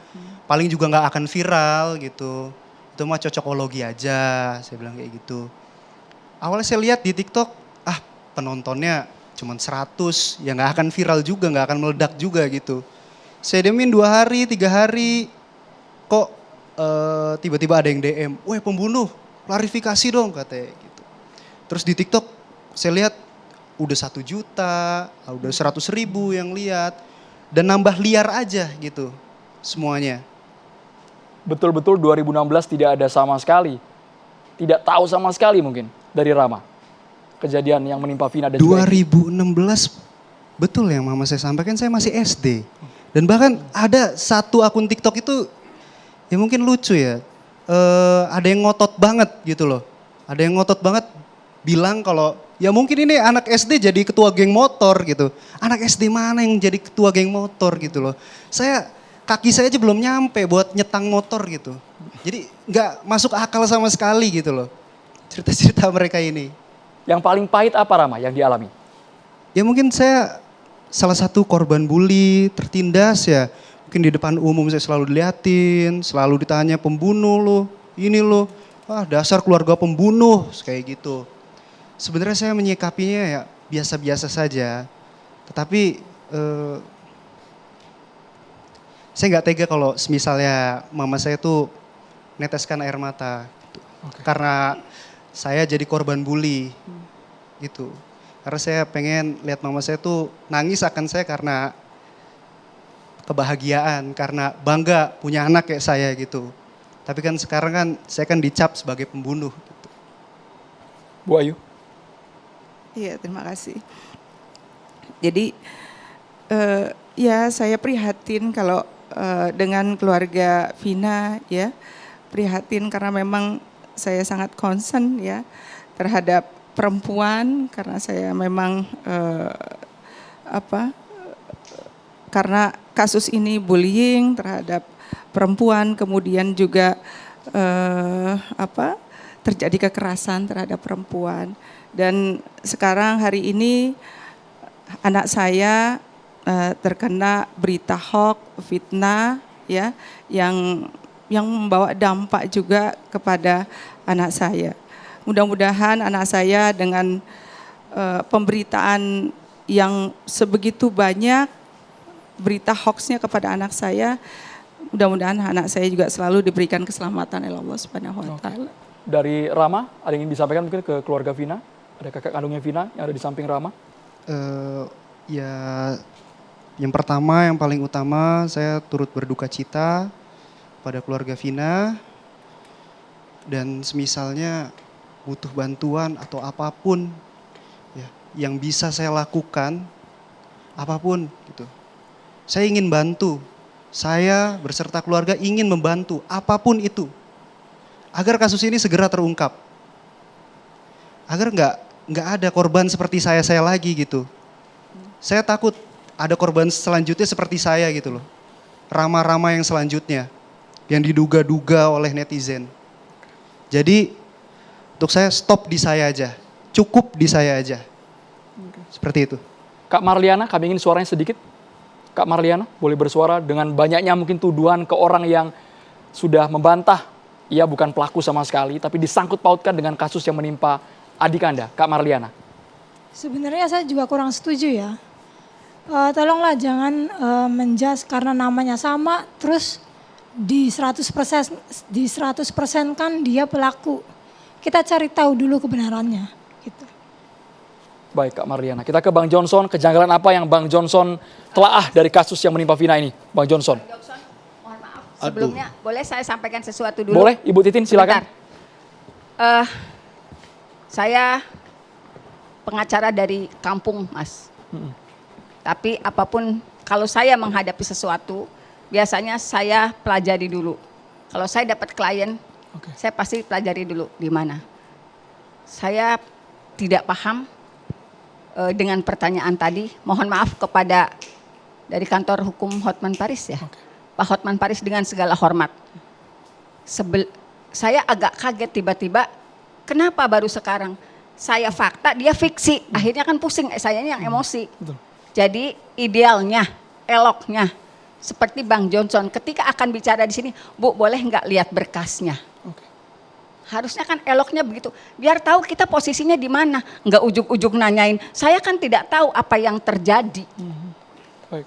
Paling juga nggak akan viral gitu. Itu mah cocokologi aja, saya bilang kayak gitu. Awalnya saya lihat di TikTok, penontonnya cuma 100, ya nggak akan viral juga, nggak akan meledak juga gitu. Saya diemin 2 hari, 3 hari, kok tiba-tiba ada yang DM, "Woi pembunuh, klarifikasi dong," katanya gitu. Terus di TikTok saya lihat udah 1 juta, udah 100.000 yang lihat. Dan nambah liar aja gitu semuanya.
Betul-betul 2016 tidak ada sama sekali. Tidak tahu sama sekali mungkin dari Rama. Kejadian yang menimpa Vina dan juga
2016 betul yang mama saya sampaikan, saya masih SD. Dan bahkan ada satu akun TikTok itu ya mungkin lucu ya. Ada yang ngotot banget gitu loh. Ada yang ngotot banget bilang kalau ya mungkin ini anak SD jadi ketua geng motor gitu. Anak SD mana yang jadi ketua geng motor gitu loh. Kaki saya aja belum nyampe buat nyetang motor gitu. Jadi nggak masuk akal sama sekali gitu loh. Cerita-cerita mereka ini.
Yang paling pahit apa Rama yang dialami?
Ya mungkin saya salah satu korban bully, tertindas ya. Mungkin di depan umum saya selalu diliatin, selalu ditanya pembunuh lo, ini lo. Wah dasar keluarga pembunuh, kayak gitu. Sebenarnya saya menyikapinya ya biasa-biasa saja. Tetapi saya nggak tega kalau misalnya mama saya tuh neteskan air mata. Gitu. Karena saya jadi korban bully gitu. Karena saya pengen lihat mama saya tuh nangis akan saya karena kebahagiaan, karena bangga punya anak kayak saya gitu. Tapi kan sekarang kan saya kan dicap sebagai pembunuh. Gitu.
Bu Ayu.
Iya, terima kasih. Jadi ya saya prihatin kalau dengan keluarga Vina ya, prihatin karena memang saya sangat concern ya terhadap perempuan karena saya memang karena kasus ini bullying terhadap perempuan, kemudian juga terjadi kekerasan terhadap perempuan. Dan sekarang hari ini anak saya terkena berita hoax, fitnah ya yang membawa dampak juga kepada anak saya. Mudah-mudahan anak saya dengan pemberitaan yang sebegitu banyak berita hoaxnya kepada anak saya, mudah-mudahan anak saya juga selalu diberikan keselamatan oleh Allah Subhanahu wa taala.
Dari Rama, ada yang ingin disampaikan mungkin ke keluarga Vina? Ada kakak kandungnya Vina yang ada di samping Rama?
Ya, yang pertama, yang paling utama saya turut berduka cita pada keluarga Vina. Dan semisalnya butuh bantuan atau apapun ya, yang bisa saya lakukan, apapun gitu. Saya ingin bantu, saya berserta keluarga ingin membantu apapun itu. Agar kasus ini segera terungkap. Agar nggak ada korban seperti saya lagi gitu. Saya takut ada korban selanjutnya seperti saya gitu loh. Rama-rama yang selanjutnya. Yang diduga-duga oleh netizen. Jadi untuk saya stop di saya aja. Cukup di saya aja. Seperti itu.
Kak Marliana, kami ingin suaranya sedikit. Kak Marliana boleh bersuara dengan banyaknya mungkin tuduhan ke orang yang sudah membantah. Ia bukan pelaku sama sekali, tapi disangkut pautkan dengan kasus yang menimpa adik Anda, Kak Marliana.
Sebenarnya saya juga kurang setuju ya. Tolonglah jangan menjudge karena namanya sama, terus di 100% kan dia pelaku. Kita cari tahu dulu kebenarannya. Gitu.
Baik Kak Marliana, kita ke Bang Johnson. Kejanggalan apa yang Bang Johnson telaah dari kasus yang menimpa Vina ini? Bang Johnson.
Sebelumnya boleh saya sampaikan sesuatu dulu?
Boleh, Ibu Titin silakan.
Saya pengacara dari kampung, Mas. Tapi apapun, kalau saya menghadapi sesuatu, biasanya saya pelajari dulu. Kalau saya dapat klien, saya pasti pelajari dulu di mana. Saya tidak paham dengan pertanyaan tadi. Mohon maaf kepada dari kantor hukum Hotman Paris ya. Pak Hotman Paris dengan segala hormat. Saya agak kaget tiba-tiba, kenapa baru sekarang? Saya fakta, dia fiksi. Akhirnya kan pusing, saya ini yang emosi. Jadi idealnya, eloknya, seperti Bang Johnson, ketika akan bicara di sini, Bu boleh nggak lihat berkasnya? Harusnya kan eloknya begitu, biar tahu kita posisinya di mana. Nggak ujuk-ujuk nanyain, saya kan tidak tahu apa yang terjadi.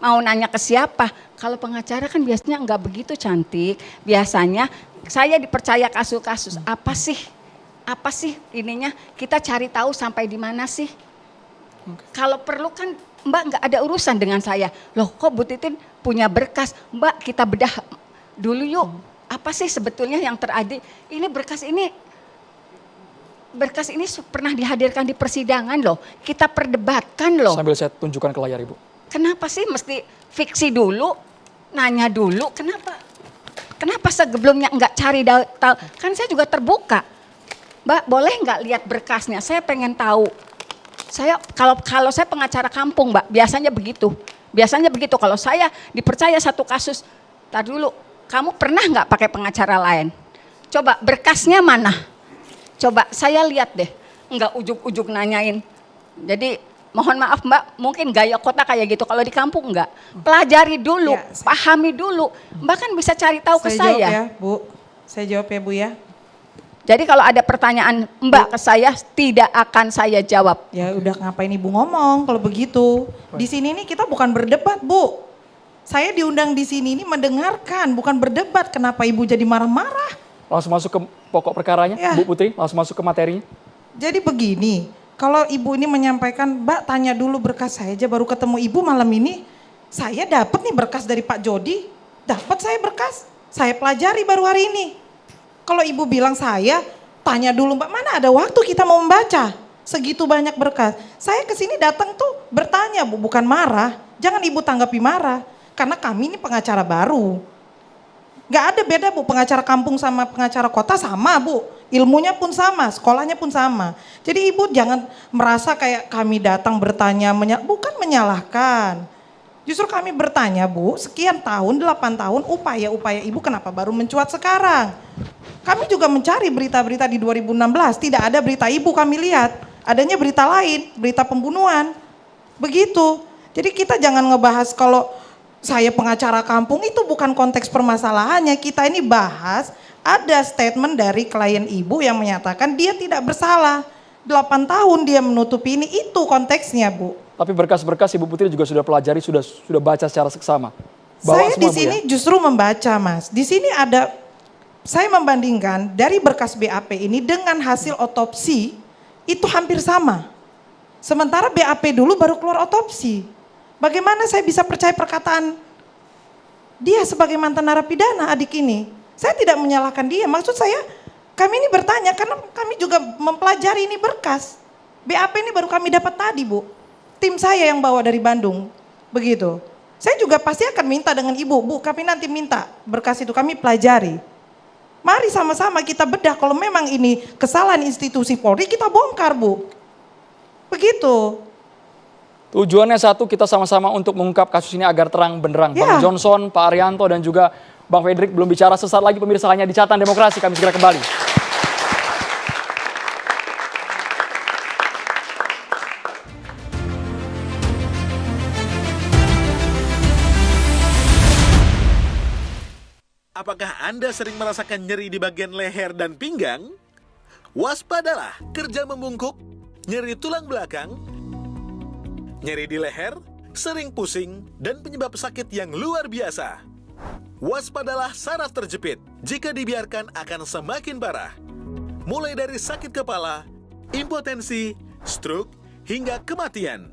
Mau nanya ke siapa? Kalau pengacara kan biasanya nggak begitu cantik. Biasanya saya dipercaya kasus-kasus. Apa sih ininya? Kita cari tahu sampai di mana sih? Kalau perlu kan Mbak nggak ada urusan dengan saya. Loh kok Bu Titin punya berkas? Mbak kita bedah dulu yuk. Apa sih sebetulnya yang terjadi? Ini berkas ini pernah dihadirkan di persidangan loh. Kita perdebatkan loh.
Sambil saya tunjukkan ke layar Ibu.
Kenapa sih mesti fiksi dulu? Nanya dulu kenapa? Kenapa sebelumnya nggak cari tahu? Kan saya juga terbuka. Mbak boleh nggak lihat berkasnya? Saya pengen tahu. Saya kalau saya pengacara kampung, Mbak, biasanya begitu. Biasanya begitu kalau saya dipercaya satu kasus. Tar dulu, kamu pernah nggak pakai pengacara lain? Coba berkasnya mana? Coba saya lihat deh. Nggak ujuk-ujuk nanyain. Jadi mohon maaf Mbak, mungkin gaya kota kayak gitu. Kalau di kampung enggak. Pelajari dulu, pahami dulu. Mbak kan bisa cari tahu ke saya.
Jawab ya, Bu. Saya jawab ya, Bu ya.
Jadi kalau ada pertanyaan Mbak ke saya, tidak akan saya jawab.
Ya udah ngapain Ibu ngomong kalau begitu. Di sini nih kita bukan berdebat, Bu. Saya diundang di sini ini mendengarkan, bukan berdebat. Kenapa Ibu jadi marah-marah?
Langsung masuk ke pokok perkaranya, Bu Putri. Langsung masuk ke materinya.
Jadi begini, kalau Ibu ini menyampaikan, Mbak tanya dulu berkas saya aja baru ketemu Ibu malam ini. Saya dapat nih berkas dari Pak Jody. Dapat saya berkas, saya pelajari baru hari ini. Kalau Ibu bilang saya, tanya dulu Mbak, mana ada waktu kita mau membaca segitu banyak berkas. Saya kesini datang tuh bertanya Bu, bukan marah. Jangan Ibu tanggapi marah, karena kami ini pengacara baru. Gak ada beda Bu, pengacara kampung sama pengacara kota sama Bu. Ilmunya pun sama, sekolahnya pun sama. Jadi Ibu jangan merasa kayak kami datang bertanya, bukan menyalahkan. Justru kami bertanya Bu, sekian tahun, 8 tahun, upaya-upaya Ibu kenapa baru mencuat sekarang? Kami juga mencari berita-berita di 2016, tidak ada berita Ibu kami lihat. Adanya berita lain, berita pembunuhan. Begitu. Jadi kita jangan ngebahas kalau saya pengacara kampung, itu bukan konteks permasalahannya. Kita ini bahas ada statement dari klien Ibu yang menyatakan dia tidak bersalah. 8 tahun dia menutupi ini, itu konteksnya Bu.
Tapi berkas-berkas Ibu Putri juga sudah pelajari, sudah baca secara seksama.
Saya di sini justru membaca Mas. Di sini ada, saya membandingkan dari berkas BAP ini dengan hasil otopsi, itu hampir sama. Sementara BAP dulu baru keluar otopsi. Bagaimana saya bisa percaya perkataan dia sebagai mantan narapidana adik ini? Saya tidak menyalahkan dia, maksud saya kami ini bertanya karena kami juga mempelajari ini berkas. BAP ini baru kami dapat tadi Bu. Tim saya yang bawa dari Bandung, begitu. Saya juga pasti akan minta dengan Ibu, Bu kami nanti minta berkas itu kami pelajari. Mari sama-sama kita bedah, kalau memang ini kesalahan institusi Polri kita bongkar Bu. Begitu.
Tujuannya satu, kita sama-sama untuk mengungkap kasus ini agar terang benderang. Bang Johnson, Pak Arianto, dan juga Bang Fredrik belum bicara. Sesaat lagi pemirsa, hanya di Catatan Demokrasi. Kami segera kembali.
Apakah Anda sering merasakan nyeri di bagian leher dan pinggang? Waspadalah, kerja membungkuk, nyeri tulang belakang, nyeri di leher, sering pusing, dan penyebab sakit yang luar biasa. Waspadalah saraf terjepit. Jika dibiarkan akan semakin parah. Mulai dari sakit kepala, impotensi, stroke, hingga kematian.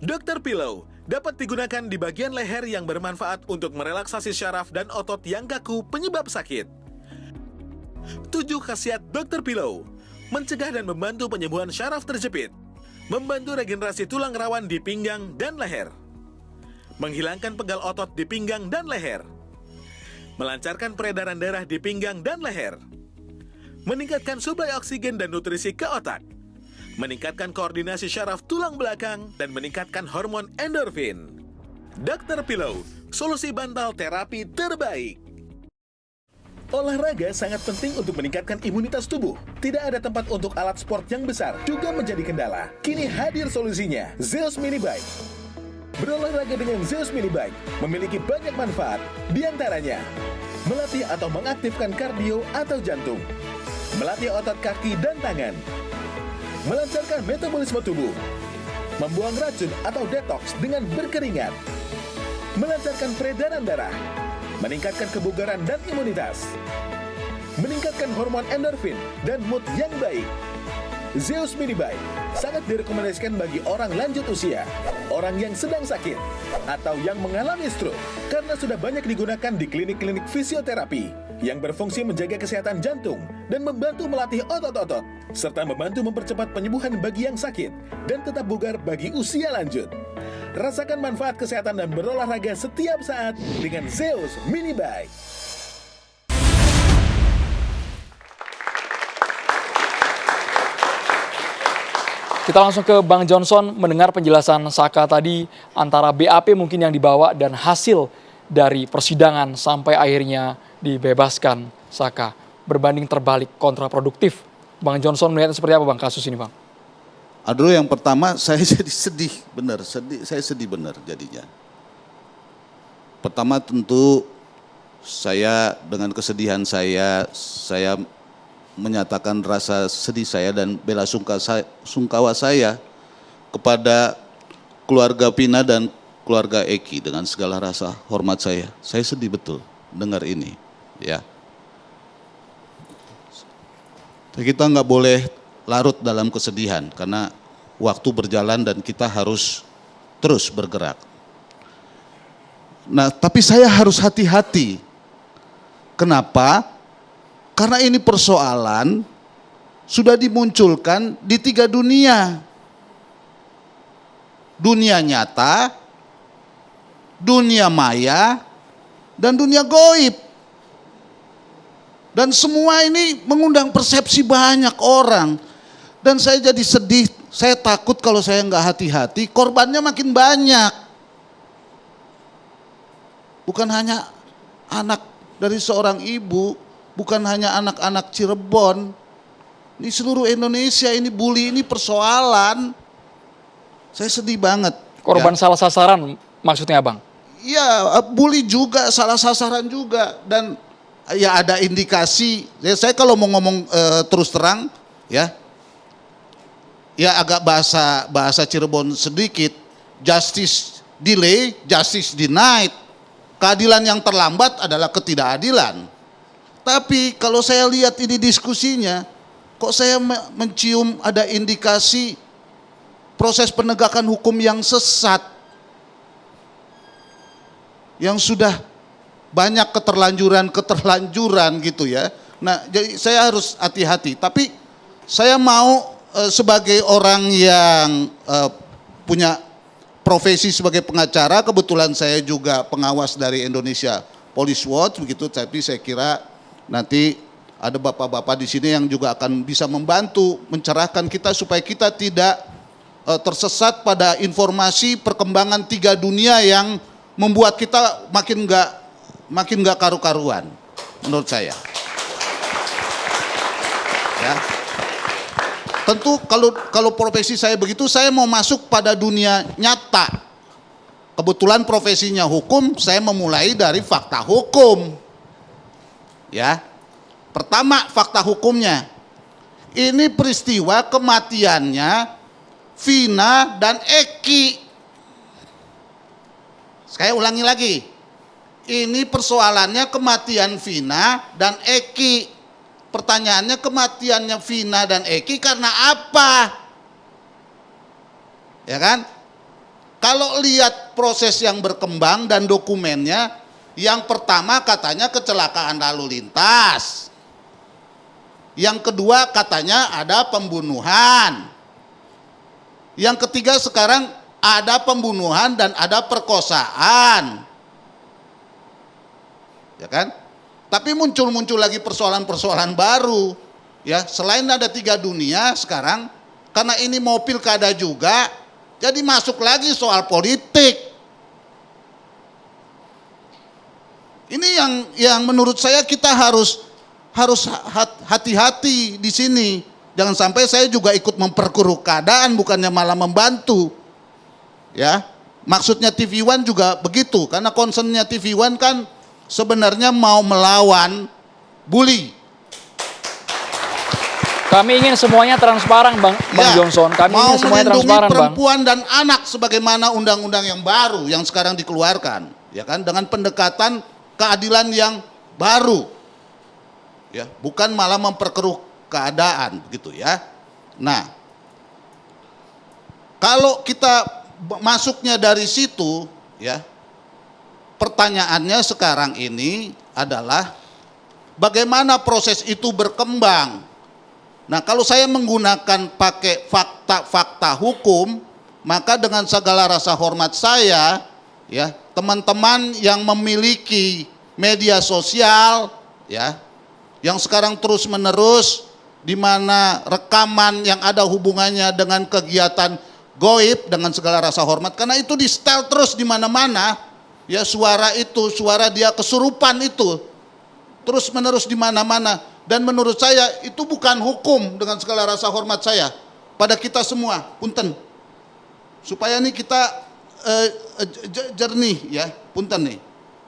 Dr. Pillow dapat digunakan di bagian leher yang bermanfaat untuk merelaksasi syaraf dan otot yang kaku penyebab sakit. 7 khasiat Dr. Pillow: mencegah dan membantu penyembuhan syaraf terjepit, membantu regenerasi tulang rawan di pinggang dan leher, menghilangkan pegal otot di pinggang dan leher, melancarkan peredaran darah di pinggang dan leher, meningkatkan suplai oksigen dan nutrisi ke otak, meningkatkan koordinasi syaraf tulang belakang, dan meningkatkan hormon endorfin. Dr. Pillow, solusi bantal terapi terbaik. Olahraga sangat penting untuk meningkatkan imunitas tubuh. Tidak ada tempat untuk alat sport yang besar juga menjadi kendala. Kini hadir solusinya, Zeus Mini Bike. Berolahraga dengan Zeus Mini Bike memiliki banyak manfaat, diantaranya melatih atau mengaktifkan kardio atau jantung, melatih otot kaki dan tangan, melancarkan metabolisme tubuh, membuang racun atau detox dengan berkeringat, melancarkan peredaran darah, meningkatkan kebugaran dan imunitas, meningkatkan hormon endorfin dan mood yang baik, Zeus Mini Bike sangat direkomendasikan bagi orang lanjut usia, orang yang sedang sakit, atau yang mengalami stroke karena sudah banyak digunakan di klinik-klinik fisioterapi yang berfungsi menjaga kesehatan jantung dan membantu melatih otot-otot, serta membantu mempercepat penyembuhan bagi yang sakit dan tetap bugar bagi usia lanjut. Rasakan manfaat kesehatan dan berolahraga setiap saat dengan Zeus Mini Bike.
Kita langsung ke Bang Johnson mendengar penjelasan Saka tadi antara BAP mungkin yang dibawa dan hasil dari persidangan sampai akhirnya dibebaskan Saka. Berbanding terbalik, kontraproduktif. Bang Johnson melihatnya seperti apa Bang kasus ini Bang?
Aduh, yang pertama saya jadi sedih, benar, saya sedih benar jadinya. Pertama tentu saya dengan kesedihan saya menyatakan rasa sedih saya dan bela sungkawa saya kepada keluarga Vina dan keluarga Eki dengan segala rasa hormat saya. Saya sedih betul dengar ini, ya. Kita nggak boleh larut dalam kesedihan karena waktu berjalan dan kita harus terus bergerak. Nah, tapi saya harus hati-hati. Kenapa? Karena ini persoalan sudah dimunculkan di 3 dunia. Dunia nyata, dunia maya, dan dunia goib. Dan semua ini mengundang persepsi banyak orang. Dan saya jadi sedih, saya takut kalau saya nggak hati-hati, korbannya makin banyak. Bukan hanya anak dari seorang ibu, bukan hanya anak-anak Cirebon, di seluruh Indonesia ini bully ini persoalan. Saya sedih banget.
Korban salah sasaran maksudnya Bang?
Iya, bully juga, salah sasaran juga. Dan ya ada indikasi, ya saya kalau mau ngomong terus terang, ya agak bahasa Cirebon sedikit, justice delay, justice denied. Keadilan yang terlambat adalah ketidakadilan. Tapi kalau saya lihat ini diskusinya, kok saya mencium ada indikasi proses penegakan hukum yang sesat. Yang sudah banyak keterlanjuran gitu ya. Nah, jadi saya harus hati-hati. Tapi saya mau sebagai orang yang punya profesi sebagai pengacara, kebetulan saya juga pengawas dari Indonesia Police Watch begitu, tapi saya kira nanti ada bapak-bapak di sini yang juga akan bisa membantu mencerahkan kita supaya kita tidak tersesat pada informasi perkembangan 3 dunia yang membuat kita makin nggak karu-karuan menurut saya. Ya. Tentu kalau profesi saya begitu, saya mau masuk pada dunia nyata. Kebetulan profesinya hukum, saya memulai dari fakta hukum. Ya, pertama fakta hukumnya, ini peristiwa kematiannya Vina dan Eki. Saya ulangi lagi, ini persoalannya kematian Vina dan Eki. Pertanyaannya kematiannya Vina dan Eki karena apa? Ya kan? Kalau lihat proses yang berkembang dan dokumennya, yang pertama katanya kecelakaan lalu lintas. Yang kedua katanya ada pembunuhan. Yang ketiga sekarang ada pembunuhan dan ada perkosaan. Ya kan? Tapi muncul lagi persoalan-persoalan baru. Ya, selain ada 3 dunia sekarang, karena ini mau pilkada juga, jadi masuk lagi soal politik. Ini yang menurut saya kita harus hati-hati di sini. Jangan sampai saya juga ikut memperkeruh keadaan, bukannya malah membantu. Ya, maksudnya TV One juga begitu, karena concernnya TV One kan sebenarnya mau melawan bully.
Kami ingin semuanya transparan Bang Johnson. Kami ingin semuanya transparan Bang.
Perempuan dan anak sebagaimana undang-undang yang baru yang sekarang dikeluarkan, ya kan, dengan pendekatan keadilan yang baru, ya, bukan malah memperkeruh keadaan, begitu ya. Nah, kalau kita masuknya dari situ, ya, pertanyaannya sekarang ini adalah bagaimana proses itu berkembang. Nah, kalau saya menggunakan pakai fakta-fakta hukum, maka dengan segala rasa hormat saya, ya, teman-teman yang memiliki media sosial, ya, yang sekarang terus-menerus di mana rekaman yang ada hubungannya dengan kegiatan goib, dengan segala rasa hormat, karena itu di setel terus di mana-mana, ya, suara itu, suara dia kesurupan itu terus-menerus di mana-mana, dan menurut saya itu bukan hukum dengan segala rasa hormat saya pada kita semua, punten, supaya nih kita jernih, ya, punten nih,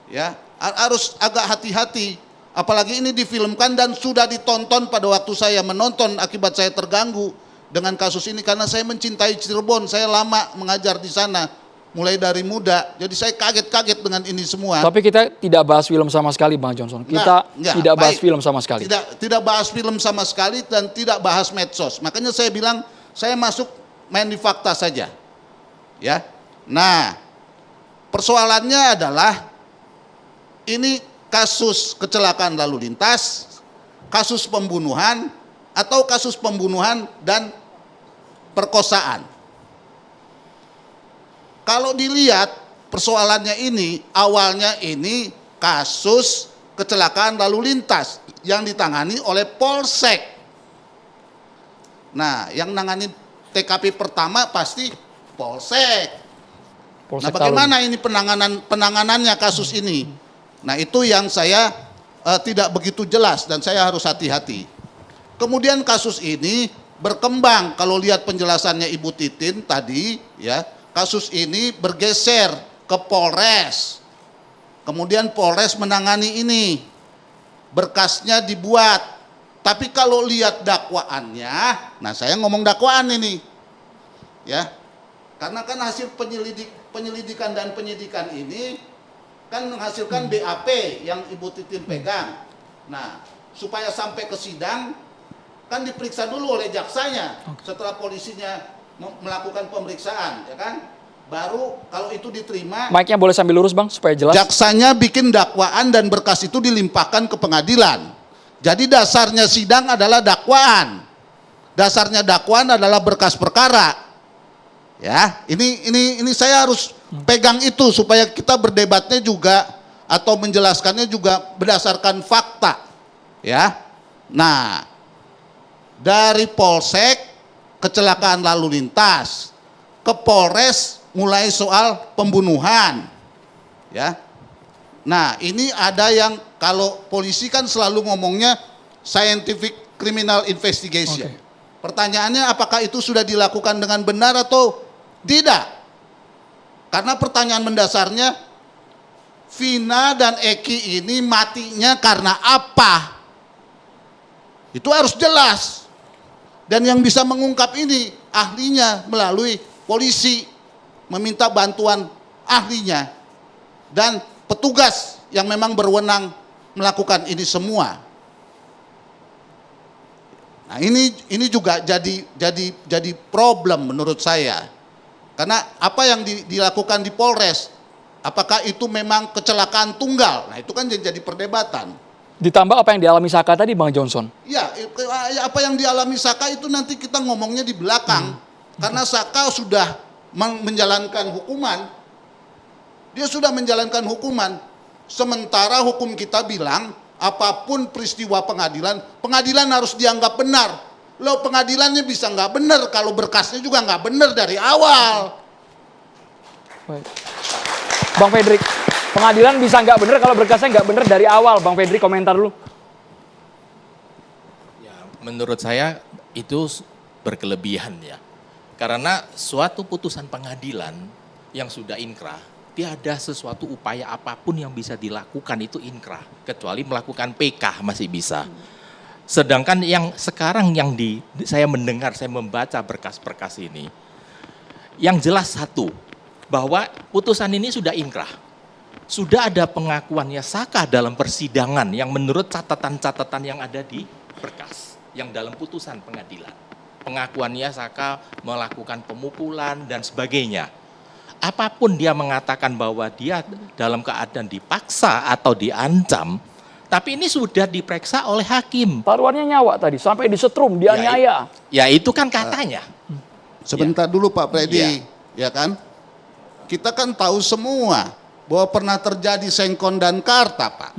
ya, harus agak hati-hati, apalagi ini difilmkan dan sudah ditonton pada waktu saya menonton, akibat saya terganggu dengan kasus ini karena saya mencintai Cirebon, saya lama mengajar di sana mulai dari muda, jadi saya kaget-kaget dengan ini semua.
Tapi kita tidak bahas film sama sekali, Bang Johnson. Kita tidak bahas film sama sekali.
Tidak bahas film sama sekali dan tidak bahas medsos. Makanya saya bilang saya masuk main di fakta saja, ya. Nah, persoalannya adalah ini kasus kecelakaan lalu lintas, kasus pembunuhan, atau kasus pembunuhan dan perkosaan. Kalau dilihat persoalannya ini, awalnya ini kasus kecelakaan lalu lintas yang ditangani oleh Polsek. Nah, yang nangani TKP pertama pasti Polsek. Nah, bagaimana ini penanganannya kasus ini? Nah, itu yang saya tidak begitu jelas dan saya harus hati-hati. Kemudian kasus ini berkembang, kalau lihat penjelasannya Ibu Titin tadi, ya, kasus ini bergeser ke Polres. Kemudian Polres menangani ini. Berkasnya dibuat. Tapi kalau lihat dakwaannya, nah saya ngomong dakwaan ini. Ya. Karena kan hasil penyelidikan dan penyidikan ini kan menghasilkan BAP yang Ibu Titin pegang. Nah, supaya sampai ke sidang kan diperiksa dulu oleh jaksanya setelah polisinya melakukan pemeriksaan, ya kan? Baru kalau itu diterima.
Mic-nya boleh sambil lurus, Bang, supaya jelas.
Jaksanya bikin dakwaan dan berkas itu dilimpahkan ke pengadilan. Jadi dasarnya sidang adalah dakwaan. Dasarnya dakwaan adalah berkas perkara. Ya, ini saya harus pegang itu supaya kita berdebatnya juga atau menjelaskannya juga berdasarkan fakta. Ya. Nah, dari Polsek kecelakaan lalu lintas, ke Polres mulai soal pembunuhan, ya. Nah, ini ada yang kalau polisi kan selalu ngomongnya scientific criminal investigation. Pertanyaannya apakah itu sudah dilakukan dengan benar atau tidak? Karena pertanyaan mendasarnya, Vina dan Eki ini matinya karena apa? Itu harus jelas. Dan yang bisa mengungkap ini ahlinya melalui polisi, meminta bantuan ahlinya dan petugas yang memang berwenang melakukan ini semua. Nah, ini juga jadi problem menurut saya. Karena apa yang dilakukan di Polres, apakah itu memang kecelakaan tunggal? Nah, itu kan jadi perdebatan.
Ditambah apa yang dialami Saka tadi, Bang Johnson?
Ya, apa yang dialami Saka itu nanti kita ngomongnya di belakang. Karena Saka sudah menjalankan hukuman. Dia sudah menjalankan hukuman. Sementara hukum kita bilang, apapun peristiwa pengadilan, pengadilan harus dianggap benar. Loh, pengadilannya bisa nggak benar kalau berkasnya juga nggak benar dari awal.
Baik. Bang Fedrik, pengadilan bisa nggak benar kalau berkasnya nggak benar dari awal. Bang Fedrik, komentar dulu.
Ya, menurut saya itu berkelebihan ya. Karena suatu putusan pengadilan yang sudah inkrah, tiada sesuatu upaya apapun yang bisa dilakukan itu inkrah. Kecuali melakukan PK masih bisa. Sedangkan yang sekarang saya mendengar, saya membaca berkas-berkas ini, yang jelas satu, bahwa putusan ini sudah inkrah. Sudah ada pengakuannya Saka dalam persidangan yang menurut catatan-catatan yang ada di berkas, yang dalam putusan pengadilan. pengakuannya Saka melakukan pemukulan dan sebagainya. Apapun dia mengatakan bahwa dia dalam keadaan dipaksa atau diancam, tapi ini sudah diperiksa oleh hakim.
Taruhannya nyawa tadi, sampai disetrum, dianiaya.
Ya itu kan katanya.
Sebentar dulu Pak Freddy, ya kan? Kita kan tahu semua bahwa pernah terjadi Sengkon dan Karta, Pak.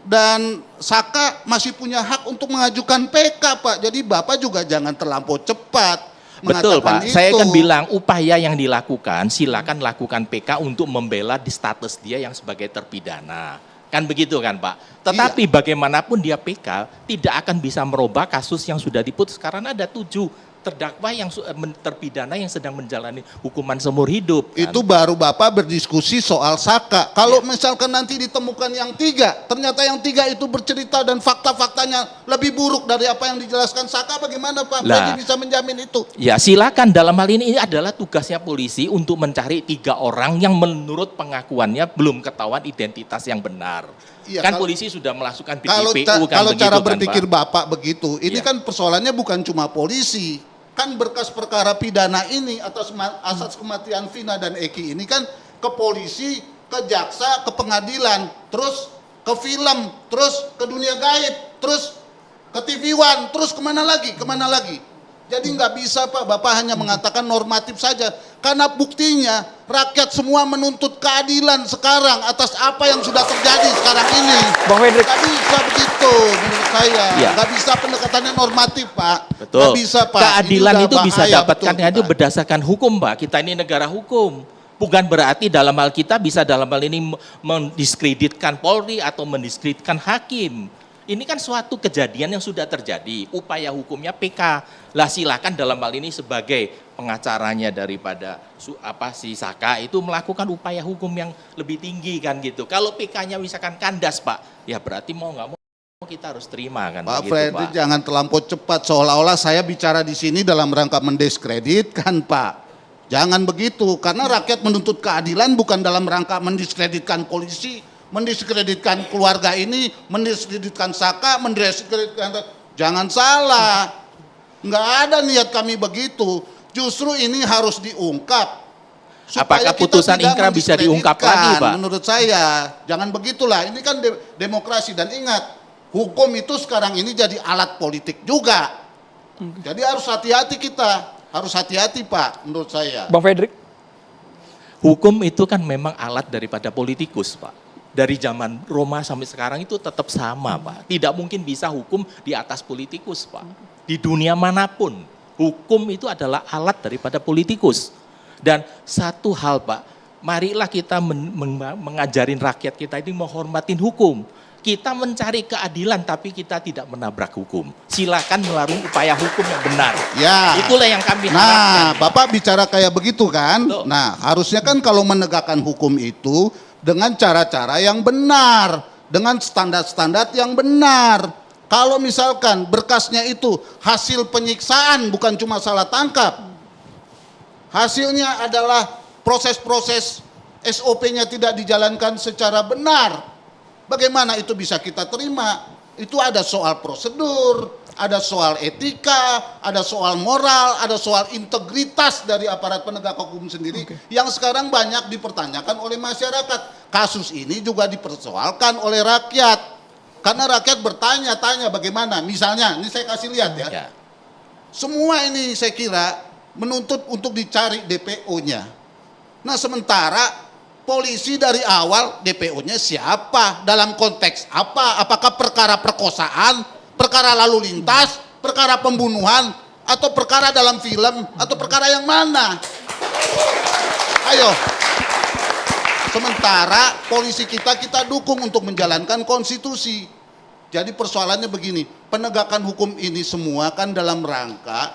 Dan Saka masih punya hak untuk mengajukan PK, Pak. Jadi Bapak juga jangan terlampau cepat
Betul
mengatakan
Pak,
itu.
saya kan bilang upaya yang dilakukan, silakan lakukan PK untuk membela di status dia yang sebagai terpidana. Kan begitu kan Pak? Tetapi bagaimanapun dia PK, tidak akan bisa merubah kasus yang sudah diputus. Karena ada 7 terdakwa yang terpidana yang sedang menjalani hukuman seumur hidup. Kan?
Itu baru Bapak berdiskusi soal Saka. Kalau misalkan nanti ditemukan yang 3, ternyata yang 3 itu bercerita dan fakta-faktanya lebih buruk dari apa yang dijelaskan Saka, bagaimana Pak Freddy bisa menjamin itu?
Ya silakan, dalam hal ini adalah tugasnya polisi untuk mencari 3 orang yang menurut pengakuannya belum ketahuan identitas yang benar.
Iya,
Kan
kalau-
polisi sudah melakukan
Kalau
PDPU kan
kalau
begitu
cara
kan,
berpikir
Pak?
Bapak begitu, ini kan persoalannya bukan cuma polisi. Kan berkas perkara pidana ini atas asas kematian Vina dan Eki ini kan ke polisi, ke jaksa, ke pengadilan, terus ke film, terus ke dunia gaib, terus ke TV One, terus kemana lagi, kemana lagi. Jadi nggak bisa Pak, Bapak hanya mengatakan normatif saja. Karena buktinya rakyat semua menuntut keadilan sekarang atas apa yang sudah terjadi sekarang ini.
Bang Hendrik.
Nggak bisa begitu menurut saya.
Ya.
Nggak bisa pendekatannya normatif Pak.
Betul.
Nggak bisa Pak.
Keadilan
Ini
itu
udah
bisa
bahaya,
dapatkan
betul,
itu berdasarkan hukum, Pak. Kita ini negara hukum. Bukan berarti dalam hal kita bisa dalam hal ini mendiskreditkan Polri atau mendiskreditkan hakim. Ini kan suatu kejadian yang sudah terjadi. Upaya hukumnya PK. Lah silakan dalam hal ini sebagai pengacaranya daripada si Saka itu melakukan upaya hukum yang lebih tinggi kan gitu. Kalau PK-nya misalkan kandas Pak, ya berarti mau nggak mau kita harus terima kan.
Pak
begitu,
Freddy
Pak.
jangan terlampau cepat seolah-olah saya bicara di sini dalam rangka mendiskreditkan Pak. Jangan begitu karena rakyat menuntut keadilan bukan dalam rangka mendiskreditkan polisi, mendiskreditkan keluarga ini, mendiskreditkan Saka, mendiskreditkan. Jangan salah. Nggak ada niat kami begitu. Justru ini harus diungkap.
Apakah putusan ingkrah bisa diungkap lagi, Pak?
Menurut saya, jangan begitulah. Ini kan demokrasi dan ingat, hukum itu sekarang ini jadi alat politik juga. Jadi harus hati-hati kita, harus hati-hati Pak, menurut saya.
Bang Fredrik.
Hukum itu kan memang alat daripada politikus, Pak. Dari zaman Roma sampai sekarang itu tetap sama, Pak. Tidak mungkin bisa hukum di atas politikus, Pak. Di dunia manapun, hukum itu adalah alat daripada politikus. Dan satu hal, Pak, marilah kita mengajarin rakyat kita ini menghormatin hukum. Kita mencari keadilan tapi kita tidak menabrak hukum. Silakan melalui upaya hukum yang benar.
Ya.
Itulah yang kami harapkan.
Nah, Bapak bicara kayak begitu kan? Nah, harusnya kan kalau menegakkan hukum itu dengan cara-cara yang benar, dengan standar-standar yang benar. Kalau misalkan berkasnya itu hasil penyiksaan bukan cuma salah tangkap. Hasilnya adalah proses-proses SOP-nya tidak dijalankan secara benar. Bagaimana itu bisa kita terima? Itu ada soal prosedur, ada soal etika, ada soal moral, ada soal integritas dari aparat penegak hukum sendiri yang sekarang banyak dipertanyakan oleh masyarakat. Kasus ini juga dipersoalkan oleh rakyat. Karena rakyat bertanya-tanya bagaimana. Misalnya, ini saya kasih lihat ya. Semua ini saya kira menuntut untuk dicari DPO-nya. Nah sementara polisi dari awal DPO-nya siapa? Dalam konteks apa? Apakah perkara perkosaan, perkara lalu lintas, perkara pembunuhan, atau perkara dalam film, atau perkara yang mana? Ayo. Sementara polisi kita dukung untuk menjalankan konstitusi. Jadi persoalannya begini, penegakan hukum ini semua kan dalam rangka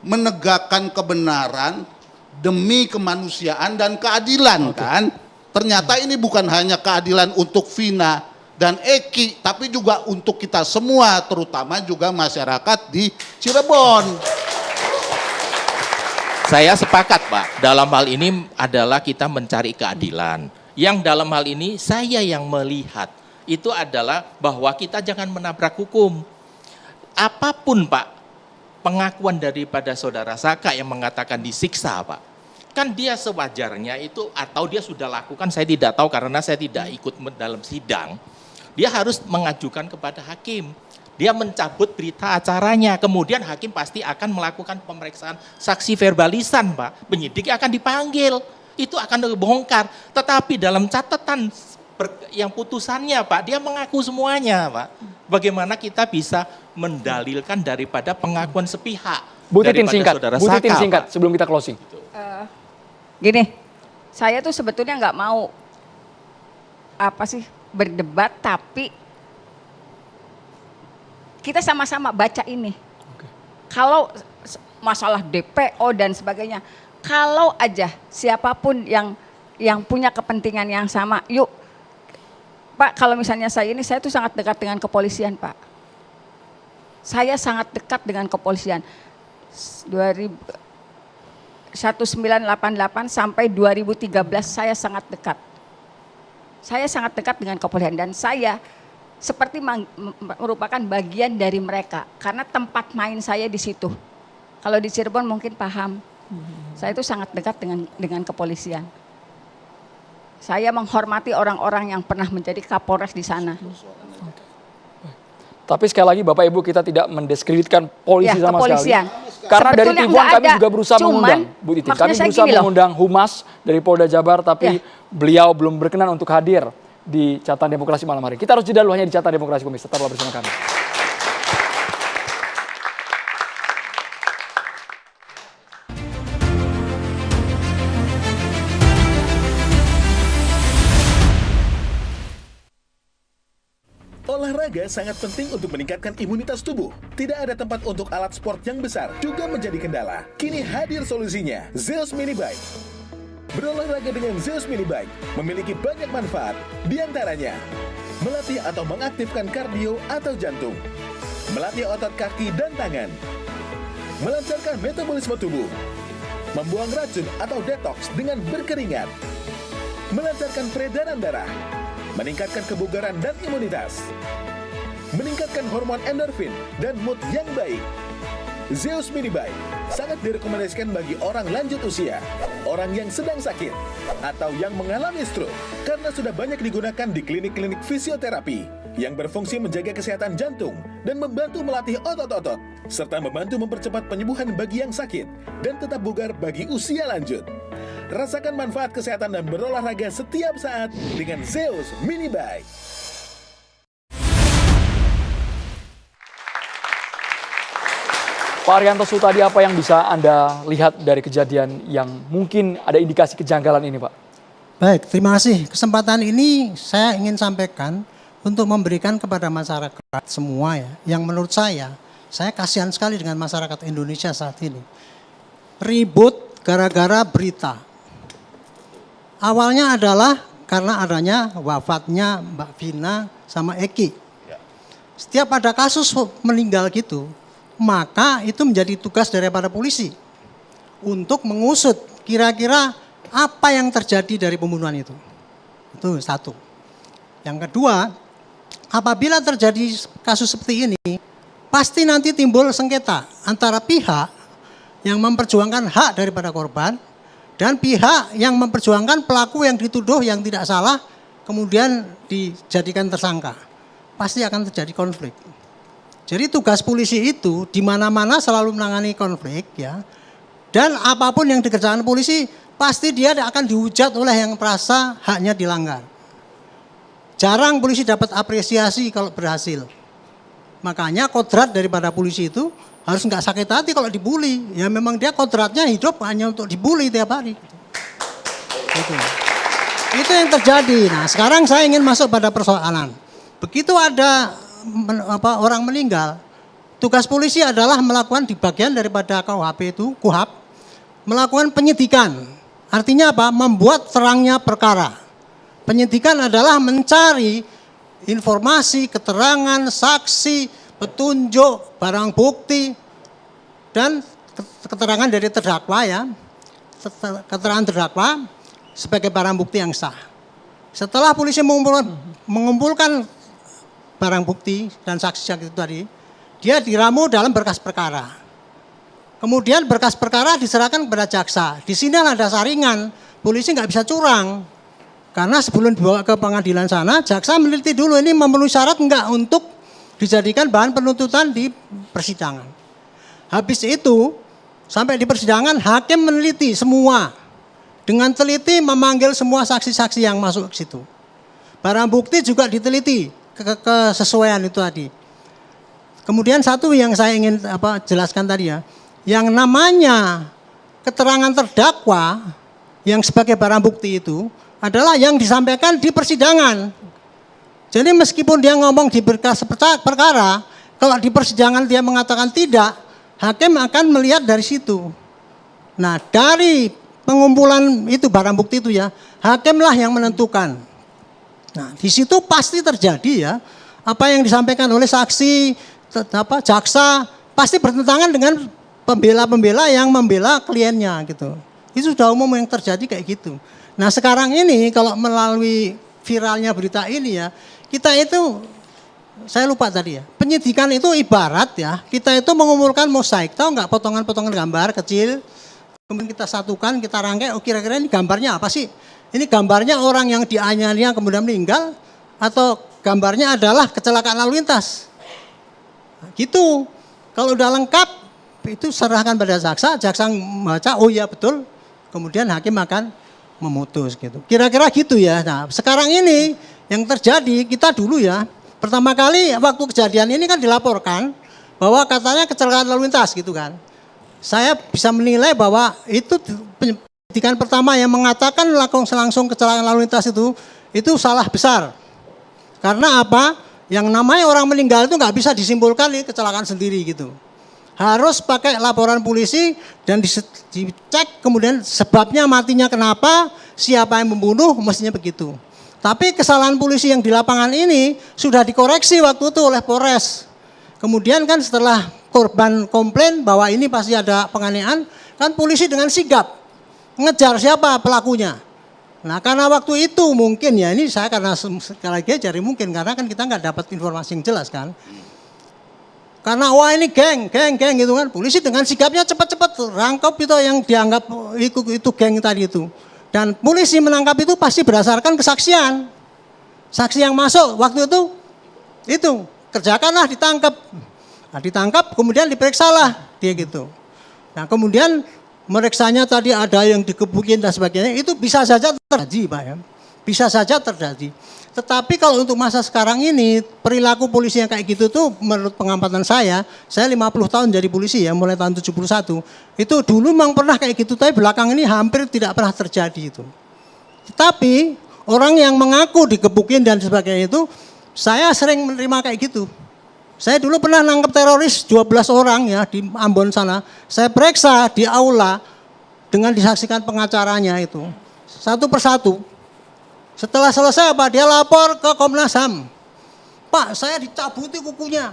menegakkan kebenaran demi kemanusiaan dan keadilan kan. Ternyata ini bukan hanya keadilan untuk Vina dan Eki, tapi juga untuk kita semua, terutama juga masyarakat di Cirebon.
Saya sepakat Pak, dalam hal ini adalah kita mencari keadilan. Yang dalam hal ini saya yang melihat, itu adalah bahwa kita jangan menabrak hukum. Apapun Pak, pengakuan daripada saudara Saka yang mengatakan disiksa, Pak. Kan dia sewajarnya itu, atau dia sudah lakukan, saya tidak tahu karena saya tidak ikut dalam sidang. Dia harus mengajukan kepada hakim. Dia mencabut berita acaranya, kemudian hakim pasti akan melakukan pemeriksaan saksi verbalisan, Pak. Penyidik akan dipanggil, itu akan dibongkar. Tetapi dalam catatan yang putusannya, Pak, dia mengaku semuanya, Pak. Bagaimana kita bisa mendalilkan daripada pengakuan sepihak?
Bu Titin singkat,
saudara
Bu Titin
Saka,
singkat
Pak.
sebelum kita closing.
Gini, saya tuh sebetulnya nggak mau berdebat, tapi kita sama-sama baca ini. Kalau masalah DPO dan sebagainya, kalau aja siapapun yang punya kepentingan yang sama, yuk Pak, kalau misalnya saya tuh sangat dekat dengan kepolisian, Pak. Saya sangat dekat dengan kepolisian. 1988 sampai 2013 saya sangat dekat. Saya sangat dekat dengan kepolisian dan saya seperti merupakan bagian dari mereka karena tempat main saya di situ. Kalau di Cirebon mungkin paham. Saya itu sangat dekat dengan kepolisian. Saya menghormati orang-orang yang pernah menjadi Kapolres di sana.
Tapi sekali lagi Bapak Ibu, kita tidak mendiskreditkan polisi sama
kepolisian.
sekali. Karena dari
Sebetulnya
Tibuan kami
ada,
juga berusaha mengundang, Bu Titin. Kami berusaha mengundang Humas dari Polda Jabar, tapi beliau belum berkenan untuk hadir di Catatan Demokrasi malam hari. Kita harus jeda dulu hanya di Catatan Demokrasi, pemirsa. Tetaplah bersama kami.
Olahraga sangat penting untuk meningkatkan imunitas tubuh. Tidak ada tempat untuk alat sport yang besar juga menjadi kendala. Kini hadir solusinya, Zeus Mini Bike. Berolahraga dengan Zeus Mini Bike memiliki banyak manfaat, diantaranya melatih atau mengaktifkan kardio atau jantung, melatih otot kaki dan tangan, melancarkan metabolisme tubuh, membuang racun atau detoks dengan berkeringat, melancarkan peredaran darah, meningkatkan kebugaran dan imunitas, meningkatkan hormon endorfin dan mood yang baik. Zeus Mini Bike sangat direkomendasikan bagi orang lanjut usia, orang yang sedang sakit, atau yang mengalami stroke karena sudah banyak digunakan di klinik-klinik fisioterapi yang berfungsi menjaga kesehatan jantung dan membantu melatih otot-otot, serta membantu mempercepat penyembuhan bagi yang sakit dan tetap bugar bagi usia lanjut. Rasakan manfaat kesehatan dan berolahraga setiap saat dengan Zeus Mini Bike.
Pak Arianto Sutadi, apa yang bisa Anda lihat dari kejadian yang mungkin ada indikasi kejanggalan ini, Pak?
Baik, terima kasih. Kesempatan ini saya ingin sampaikan untuk memberikan kepada masyarakat semua ya, yang menurut saya kasihan sekali dengan masyarakat Indonesia saat ini. Ribut gara-gara berita. Awalnya adalah karena adanya wafatnya Mbak Vina sama Eki. Setiap ada kasus meninggal gitu, maka itu menjadi tugas daripada polisi untuk mengusut kira-kira apa yang terjadi dari pembunuhan itu. Itu satu. Yang kedua, apabila terjadi kasus seperti ini, pasti nanti timbul sengketa antara pihak yang memperjuangkan hak daripada korban dan pihak yang memperjuangkan pelaku yang dituduh yang tidak salah kemudian dijadikan tersangka. Pasti akan terjadi konflik. Jadi tugas polisi itu di mana-mana selalu menangani konflik ya. Dan apapun yang dikerjakan polisi pasti dia akan dihujat oleh yang merasa haknya dilanggar. Jarang polisi dapat apresiasi kalau berhasil. Makanya kodrat daripada polisi itu harus nggak sakit hati kalau dibully. Ya memang dia kodratnya hidup hanya untuk dibully tiap hari. Itu yang terjadi. Nah sekarang saya ingin masuk pada persoalan. Begitu ada orang meninggal, tugas polisi adalah melakukan di bagian daripada KUHP itu, KUHAP, melakukan penyidikan. Artinya apa? Membuat terangnya perkara. Penyidikan adalah mencari informasi, keterangan, saksi, petunjuk, barang bukti, dan keterangan dari terdakwa ya. Keterangan terdakwa sebagai barang bukti yang sah. Setelah polisi mengumpulkan barang bukti dan saksi-saksi itu tadi, dia diramu dalam berkas perkara. Kemudian berkas perkara diserahkan kepada jaksa. Di sini ada saringan, polisi nggak bisa curang. Karena sebelum dibawa ke pengadilan sana, jaksa meneliti dulu ini memenuhi syarat enggak untuk dijadikan bahan penuntutan di persidangan. Habis itu, sampai di persidangan, hakim meneliti semua. Dengan teliti memanggil semua saksi-saksi yang masuk ke situ. Barang bukti juga diteliti, kesesuaian itu tadi. Kemudian satu yang saya ingin jelaskan tadi ya, yang namanya keterangan terdakwa yang sebagai barang bukti itu adalah yang disampaikan di persidangan. Jadi meskipun dia ngomong di berkas perkara, kalau di persidangan dia mengatakan tidak, hakim akan melihat dari situ. Nah, dari pengumpulan itu barang bukti itu ya, hakimlah yang menentukan. Nah, di situ pasti terjadi ya, apa yang disampaikan oleh saksi, jaksa pasti bertentangan dengan pembela-pembela yang membela kliennya gitu. Itu sudah umum yang terjadi kayak gitu. Nah sekarang ini kalau melalui viralnya berita ini ya, kita itu, saya lupa tadi ya, penyidikan itu ibarat ya, kita itu mengumpulkan mosaik, tahu nggak potongan-potongan gambar kecil, kemudian kita satukan, kita rangkai, oh kira-kira ini gambarnya apa sih? Ini gambarnya orang yang dianiaya kemudian meninggal, atau gambarnya adalah kecelakaan lalu lintas. Nah, gitu, kalau udah lengkap, itu serahkan pada jaksa, jaksa membaca, oh iya betul, kemudian hakim akan memutus gitu. Kira-kira gitu ya. Nah sekarang ini yang terjadi, kita dulu ya, pertama kali waktu kejadian ini kan dilaporkan bahwa katanya kecelakaan lalu lintas gitu kan. Saya bisa menilai bahwa itu penyidikan pertama yang mengatakan langsung kecelakaan lalu lintas itu salah besar. Karena apa? Yang namanya orang meninggal itu nggak bisa disimpulkan nih kecelakaan sendiri gitu. Harus pakai laporan polisi dan dicek kemudian sebabnya matinya kenapa, siapa yang membunuh, mestinya begitu. Tapi kesalahan polisi yang di lapangan ini sudah dikoreksi waktu itu oleh Polres. Kemudian kan setelah korban komplain bahwa ini pasti ada penganiayaan, kan polisi dengan sigap ngejar siapa pelakunya. Nah karena waktu itu mungkin ya, ini saya karena sekali lagi cari mungkin, karena kan kita nggak dapat informasi yang jelas kan. Karena wah ini geng gitu kan, polisi dengan sigapnya cepat-cepat rangkap itu yang dianggap itu geng tadi itu. Dan polisi menangkap itu pasti berdasarkan kesaksian. Saksi yang masuk waktu itu kerjakanlah ditangkap. Nah, ditangkap kemudian diperiksalah dia gitu. Nah kemudian meriksanya tadi ada yang dikebukin dan sebagainya, itu bisa saja terjadi Pak ya. Bisa saja terjadi. Tetapi kalau untuk masa sekarang ini, perilaku polisi yang kayak gitu tuh menurut pengamatan saya 50 tahun jadi polisi ya, mulai tahun 71. Itu dulu memang pernah kayak gitu, tapi belakang ini hampir tidak pernah terjadi itu. Tetapi orang yang mengaku digebukin dan sebagainya itu, saya sering menerima kayak gitu. Saya dulu pernah nangkep teroris 12 orang ya di Ambon sana. Saya periksa di aula dengan disaksikan pengacaranya itu. Satu persatu. Setelah selesai apa? Dia lapor ke Komnas HAM. Pak, saya dicabuti kukunya.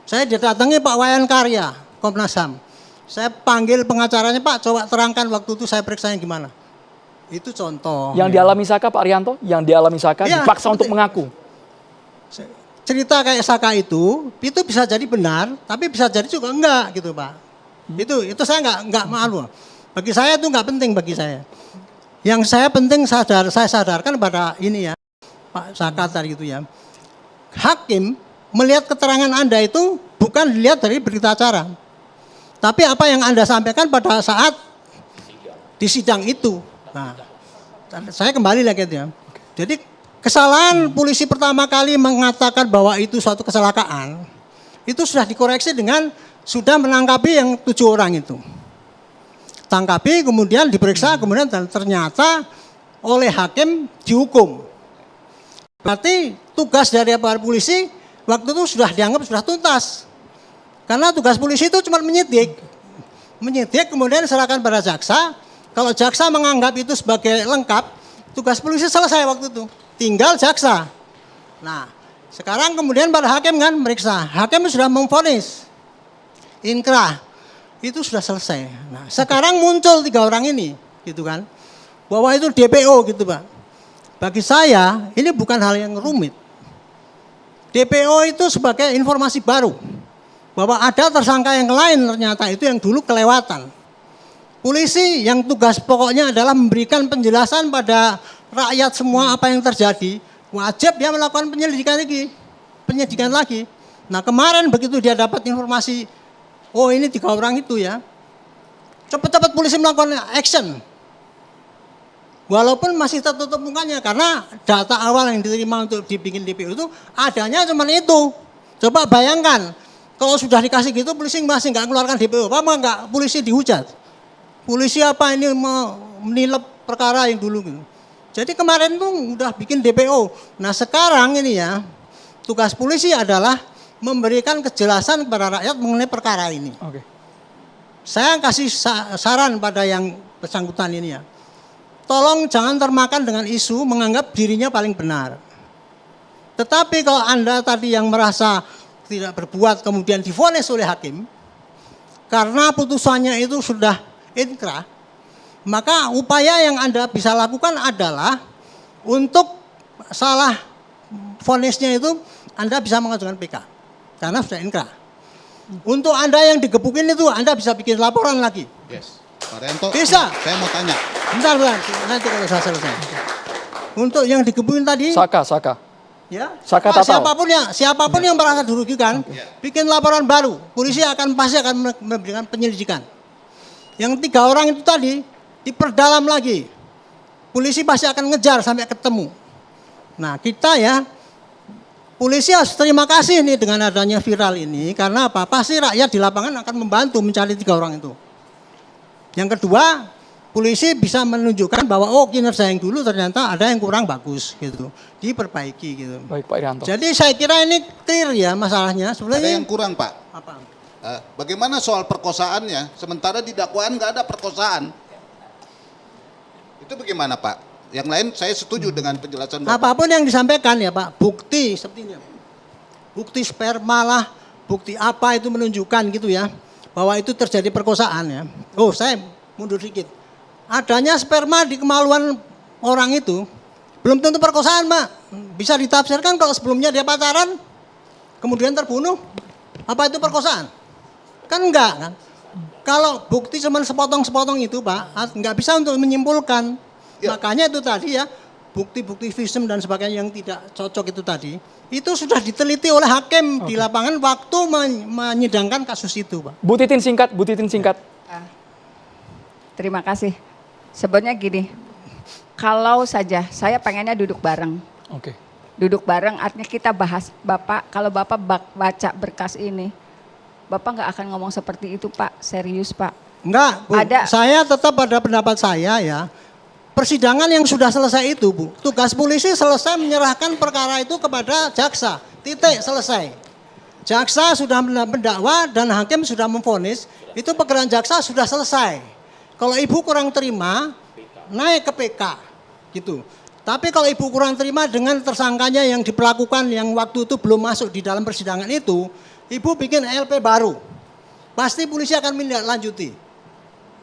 Saya didatangi Pak Wayan Karya, Komnas HAM. Saya panggil pengacaranya, Pak, coba terangkan waktu itu saya periksanya gimana. Itu contoh.
Yang dialami Saka, Pak Arianto, yang dialami Saka ya, dipaksa untuk mengaku.
Cerita kayak Saka itu bisa jadi benar, tapi bisa jadi juga enggak gitu Pak. Itu saya enggak malu. Bagi saya itu enggak penting bagi saya. Yang saya penting saya sadarkan pada ini ya, Pak Saka tadi itu ya. Hakim melihat keterangan Anda itu bukan dilihat dari berita acara. Tapi apa yang Anda sampaikan pada saat di sidang itu. Nah, saya kembali lagi ya. Jadi kesalahan polisi pertama kali mengatakan bahwa itu suatu kecelakaan, itu sudah dikoreksi dengan sudah menangkapi yang 7 orang itu. Tangkapi, kemudian diperiksa, kemudian dan ternyata oleh hakim dihukum. Berarti tugas dari aparat polisi waktu itu sudah dianggap sudah tuntas. Karena tugas polisi itu cuma menyidik. Menyidik kemudian serahkan pada jaksa. Kalau jaksa menganggap itu sebagai lengkap, tugas polisi selesai waktu itu. Tinggal jaksa. Nah, sekarang kemudian pada hakim kan meriksa. Hakim sudah memvonis. Inkrah. Itu sudah selesai. Nah, sekarang muncul 3 orang ini, gitu kan. Bahwa itu DPO gitu, Pak. Bagi saya, ini bukan hal yang rumit. DPO itu sebagai informasi baru. bahwa ada tersangka yang lain ternyata itu yang dulu kelewatan. Polisi yang tugas pokoknya adalah memberikan penjelasan pada rakyat semua apa yang terjadi, wajib dia melakukan penyidikan lagi. Nah kemarin begitu dia dapat informasi, oh ini 3 orang itu ya, cepat-cepat polisi melakukan action. Walaupun masih tertutup mukanya karena data awal yang diterima untuk dibikin DPO itu adanya cuma itu. Coba bayangkan kalau sudah dikasih gitu polisi masih nggak keluarkan DPO, apa nggak polisi dihujat? Polisi apa ini menilep perkara yang dulu gitu. Jadi kemarin tuh udah bikin DPO. Nah sekarang ini ya tugas polisi adalah memberikan kejelasan kepada rakyat mengenai perkara ini.
Oke.
Saya kasih saran pada yang bersangkutan ini ya. Tolong jangan termakan dengan isu menganggap dirinya paling benar. Tetapi kalau Anda tadi yang merasa tidak berbuat kemudian divonis oleh hakim, karena putusannya itu sudah inkrah, maka upaya yang Anda bisa lakukan adalah untuk salah vonisnya itu Anda bisa mengajukan PK, karena sudah inkrah. Untuk Anda yang digebukin itu Anda bisa bikin laporan lagi.
Yes. Pak Rianto,
bisa.
Saya mau tanya.
Bentar, nanti kalau saya selesai. Untuk yang digebukin tadi,
Saka.
ya,
Saka Tatal.
siapapun yang merasa dirugikan, bikin laporan baru. Polisi pasti akan memberikan penyelidikan. Yang 3 orang itu tadi diperdalam lagi. Polisi pasti akan ngejar sampai ketemu. Nah kita ya, polisi harus terima kasih nih dengan adanya viral ini. Karena apa? Pasti rakyat di lapangan akan membantu mencari 3 orang itu. Yang kedua, polisi bisa menunjukkan bahwa oh kinerja yang dulu ternyata ada yang kurang bagus gitu, diperbaiki gitu.
Baik Pak Irianto.
Jadi saya kira ini clear ya masalahnya. Sebenarnya
ada yang kurang Pak.
Apa?
Bagaimana soal perkosaannya? Sementara di dakwaan nggak ada perkosaan. Itu bagaimana Pak? Yang lain saya setuju dengan penjelasan Bapak.
Apapun yang disampaikan ya Pak, bukti seperti ini. Bukti sperma lah, bukti apa itu menunjukkan gitu ya. Bahwa itu terjadi perkosaan ya. Oh saya mundur dikit. Adanya sperma di kemaluan orang itu belum tentu perkosaan Pak. Bisa ditafsirkan kalau sebelumnya dia pacaran, kemudian terbunuh. Apa itu perkosaan? Kan enggak kan. Kalau bukti cuma sepotong-sepotong itu Pak, nggak bisa untuk menyimpulkan. Ya. Makanya itu tadi ya, bukti-bukti visum dan sebagainya yang tidak cocok itu tadi, itu sudah diteliti oleh hakim di lapangan waktu menyidangkan kasus itu Pak.
Bu Titin singkat.
Terima kasih. Sebenarnya gini, kalau saja saya pengennya duduk bareng.
Oke.
Duduk bareng artinya kita bahas, Bapak, kalau Bapak baca berkas ini, Bapak nggak akan ngomong seperti itu Pak, serius Pak.
Enggak, Bu. Saya tetap pada pendapat saya ya. Persidangan yang sudah selesai itu Bu, tugas polisi selesai menyerahkan perkara itu kepada jaksa. Titik, selesai. Jaksa sudah mendakwa dan hakim sudah memvonis, itu pekerjaan jaksa sudah selesai. Kalau ibu kurang terima, naik ke PK gitu. Tapi kalau ibu kurang terima dengan tersangkanya yang diperlakukan yang waktu itu belum masuk di dalam persidangan itu, ibu bikin LP baru. Pasti polisi akan menindaklanjuti.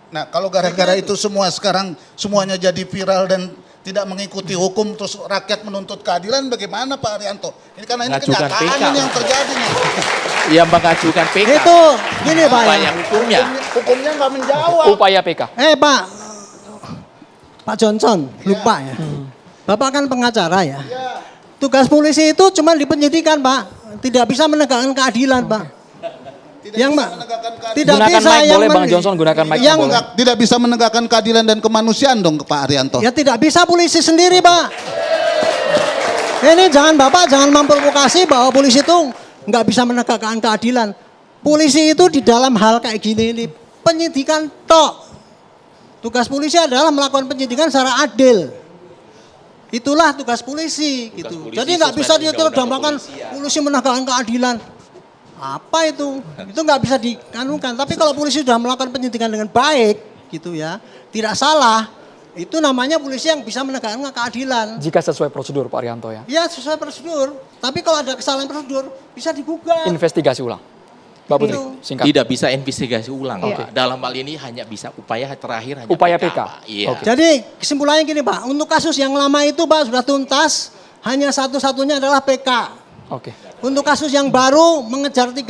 Nah kalau gara-gara itu semua sekarang semuanya jadi viral dan tidak mengikuti hukum terus rakyat menuntut keadilan, bagaimana Pak Rianto? Ini karena ini kenyataan ini yang terjadi nih.
Ya mengajukan PK.
Itu gini Pak.
Upaya hukumnya.
Hukumnya nggak menjawab.
Upaya PK.
Pak Johnson, lupa ya. Bapak kan pengacara ya. Tugas polisi itu cuma di penyidikan Pak. Tidak bisa menegakkan keadilan Pak. Tidak
gunakan
bisa
mic, boleh Bang Johnson gunakan mic.
Yang
tidak bisa menegakkan keadilan dan kemanusiaan dong Pak Arianto.
Ya tidak bisa polisi sendiri Pak. Ini Bapak jangan memprovokasi bahwa polisi itu nggak bisa menegakkan keadilan. Polisi itu di dalam hal kayak gini ini penyidikan tok. Tugas polisi adalah melakukan penyidikan secara adil. Itulah tugas polisi gitu. Jadi nggak bisa dia terdampakkan polisi menegakkan keadilan. Apa itu? Itu nggak bisa dikanukan. Tapi kalau polisi sudah melakukan penyidikan dengan baik, gitu ya, tidak salah, itu namanya polisi yang bisa menegakkan keadilan.
Jika sesuai prosedur Pak Rianto ya?
Ya sesuai prosedur. Tapi kalau ada kesalahan prosedur, bisa digugat.
Investigasi ulang. Mbak Putri, singkat.
Tidak bisa investigasi ulang
Oke.
Pak. Dalam hal ini hanya bisa upaya terakhir hanya
Upaya
PK.
PK.
Pak. Iya.
Jadi kesimpulannya gini Pak, untuk kasus yang lama itu Pak sudah tuntas, hanya satu-satunya adalah PK.
Oke.
Untuk kasus yang baru mengejar 3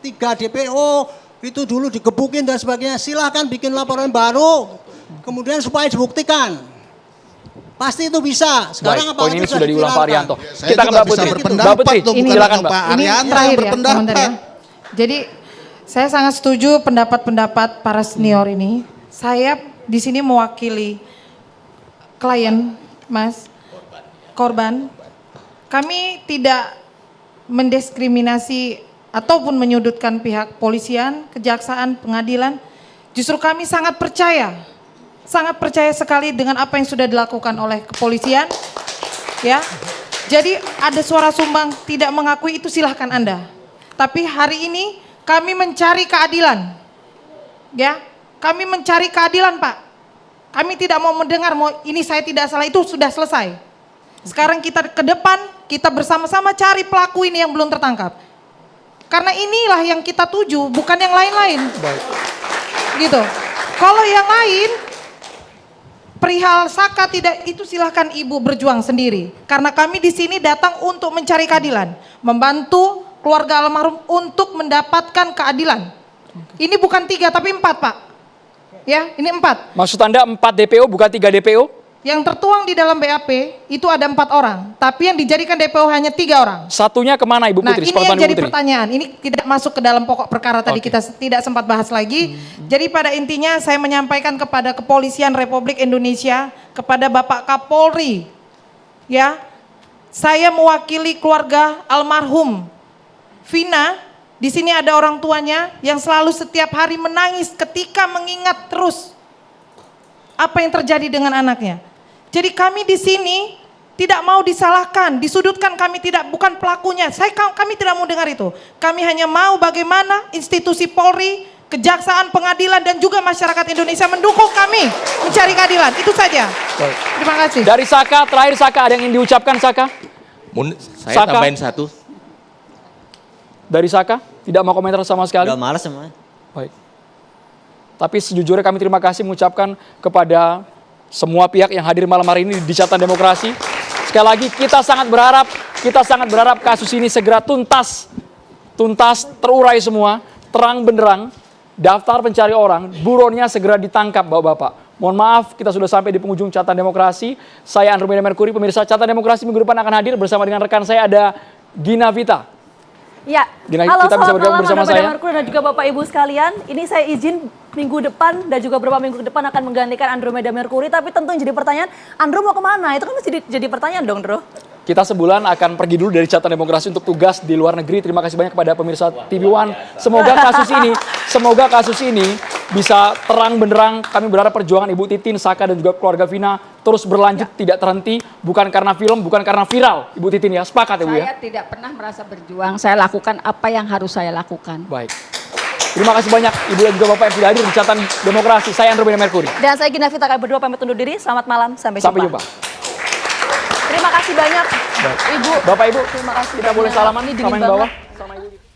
3 DPO itu dulu digebukin dan sebagainya. Silahkan bikin laporan baru, kemudian supaya dibuktikan. Pasti itu bisa. Sekarang
poin ini sudah diulang Pak Arianto.
Saya
Kita ke Mbak Putri. Mbak Putri, silakan Mbak.
Pak
Ini
Arianto
terakhir
yang
ya,
berpendapat.
komentar ya. Jadi saya sangat setuju pendapat-pendapat para senior ini. Saya di sini mewakili klien, Mas, korban. Kami tidak mendiskriminasi ataupun menyudutkan pihak polisian, kejaksaan, pengadilan. Justru kami sangat percaya sekali dengan apa yang sudah dilakukan oleh kepolisian. Ya, jadi ada suara sumbang tidak mengakui itu silahkan Anda. Tapi hari ini kami mencari keadilan. Ya, kami mencari keadilan Pak. Kami tidak mau mendengar ini saya tidak salah, itu sudah selesai. Sekarang kita ke depan, kita bersama-sama cari pelaku ini yang belum tertangkap. Karena inilah yang kita tuju, bukan yang lain-lain. Gitu. Kalau yang lain, perihal Saka tidak, itu silahkan ibu berjuang sendiri. Karena kami di sini datang untuk mencari keadilan, membantu keluarga almarhum untuk mendapatkan keadilan. Ini bukan 3 tapi 4 Pak. Ya, ini 4.
Maksud Anda 4 DPO bukan 3 DPO?
Yang tertuang di dalam BAP itu ada 4 orang, tapi yang dijadikan DPO hanya 3 orang.
Satunya kemana Ibu Putri?
Nah ini yang jadi pertanyaan, ini tidak masuk ke dalam pokok perkara tadi, kita tidak sempat bahas lagi. Jadi pada intinya saya menyampaikan kepada Kepolisian Republik Indonesia, kepada Bapak Kapolri, ya, saya mewakili keluarga almarhum Vina. Di sini ada orang tuanya yang selalu setiap hari menangis ketika mengingat terus apa yang terjadi dengan anaknya. Jadi kami di sini tidak mau disalahkan, disudutkan, kami tidak, bukan pelakunya. Kami tidak mau dengar itu. Kami hanya mau bagaimana institusi Polri, kejaksaan, pengadilan dan juga masyarakat Indonesia mendukung kami mencari keadilan. Itu saja.
Baik.
Terima kasih.
Dari Saka, terakhir Saka, ada yang ingin diucapkan Saka?
Saya tambahin satu.
Dari Saka, tidak mau komentar sama sekali?
Udah malas semuanya.
Baik. Tapi sejujurnya kami terima kasih mengucapkan kepada semua pihak yang hadir malam hari ini di Catatan Demokrasi. Sekali lagi kita sangat berharap kasus ini segera tuntas, terurai semua, terang benderang, daftar pencari orang, buronnya segera ditangkap Bapak-Bapak. Mohon maaf, kita sudah sampai di penghujung Catatan Demokrasi. Saya Andromeda Mercury, pemirsa Catatan Demokrasi minggu depan akan hadir bersama dengan rekan saya ada Gina Vita.
Ya,
Gina,
halo
kita bisa
selamat
bergabung
malam
bersama
Andromeda
saya.
Mercury dan juga Bapak Ibu sekalian. Ini saya izin minggu depan dan juga beberapa minggu ke depan akan menggantikan Andromeda Mercury. Tapi tentu yang jadi pertanyaan, Andro mau kemana? Itu kan masih jadi pertanyaan dong, Andro.
Kita sebulan akan pergi dulu dari Catatan Demokrasi untuk tugas di luar negeri. Terima kasih banyak kepada pemirsa TV One. Semoga kasus ini bisa terang benderang. Kami berharap perjuangan Ibu Titin, Saka dan juga keluarga Vina terus berlanjut, tidak terhenti. Bukan karena film, bukan karena viral. Ibu Titin ya, sepakat ya Bu ya?
Saya tidak pernah merasa berjuang, saya lakukan apa yang harus saya lakukan.
Baik. Terima kasih banyak Ibu dan juga Bapak yang sudah hadir di Catatan Demokrasi. Saya Andromeda Mercury.
Dan saya Gina Vita, kami berdua pamit undur diri. Selamat malam, sampai jumpa.
Terima kasih banyak.
Ibu.
Bapak Ibu,
terima kasih.
kita boleh salaman
Ini
sama
dingin
yang bawah.
banget.
Sama Ibu.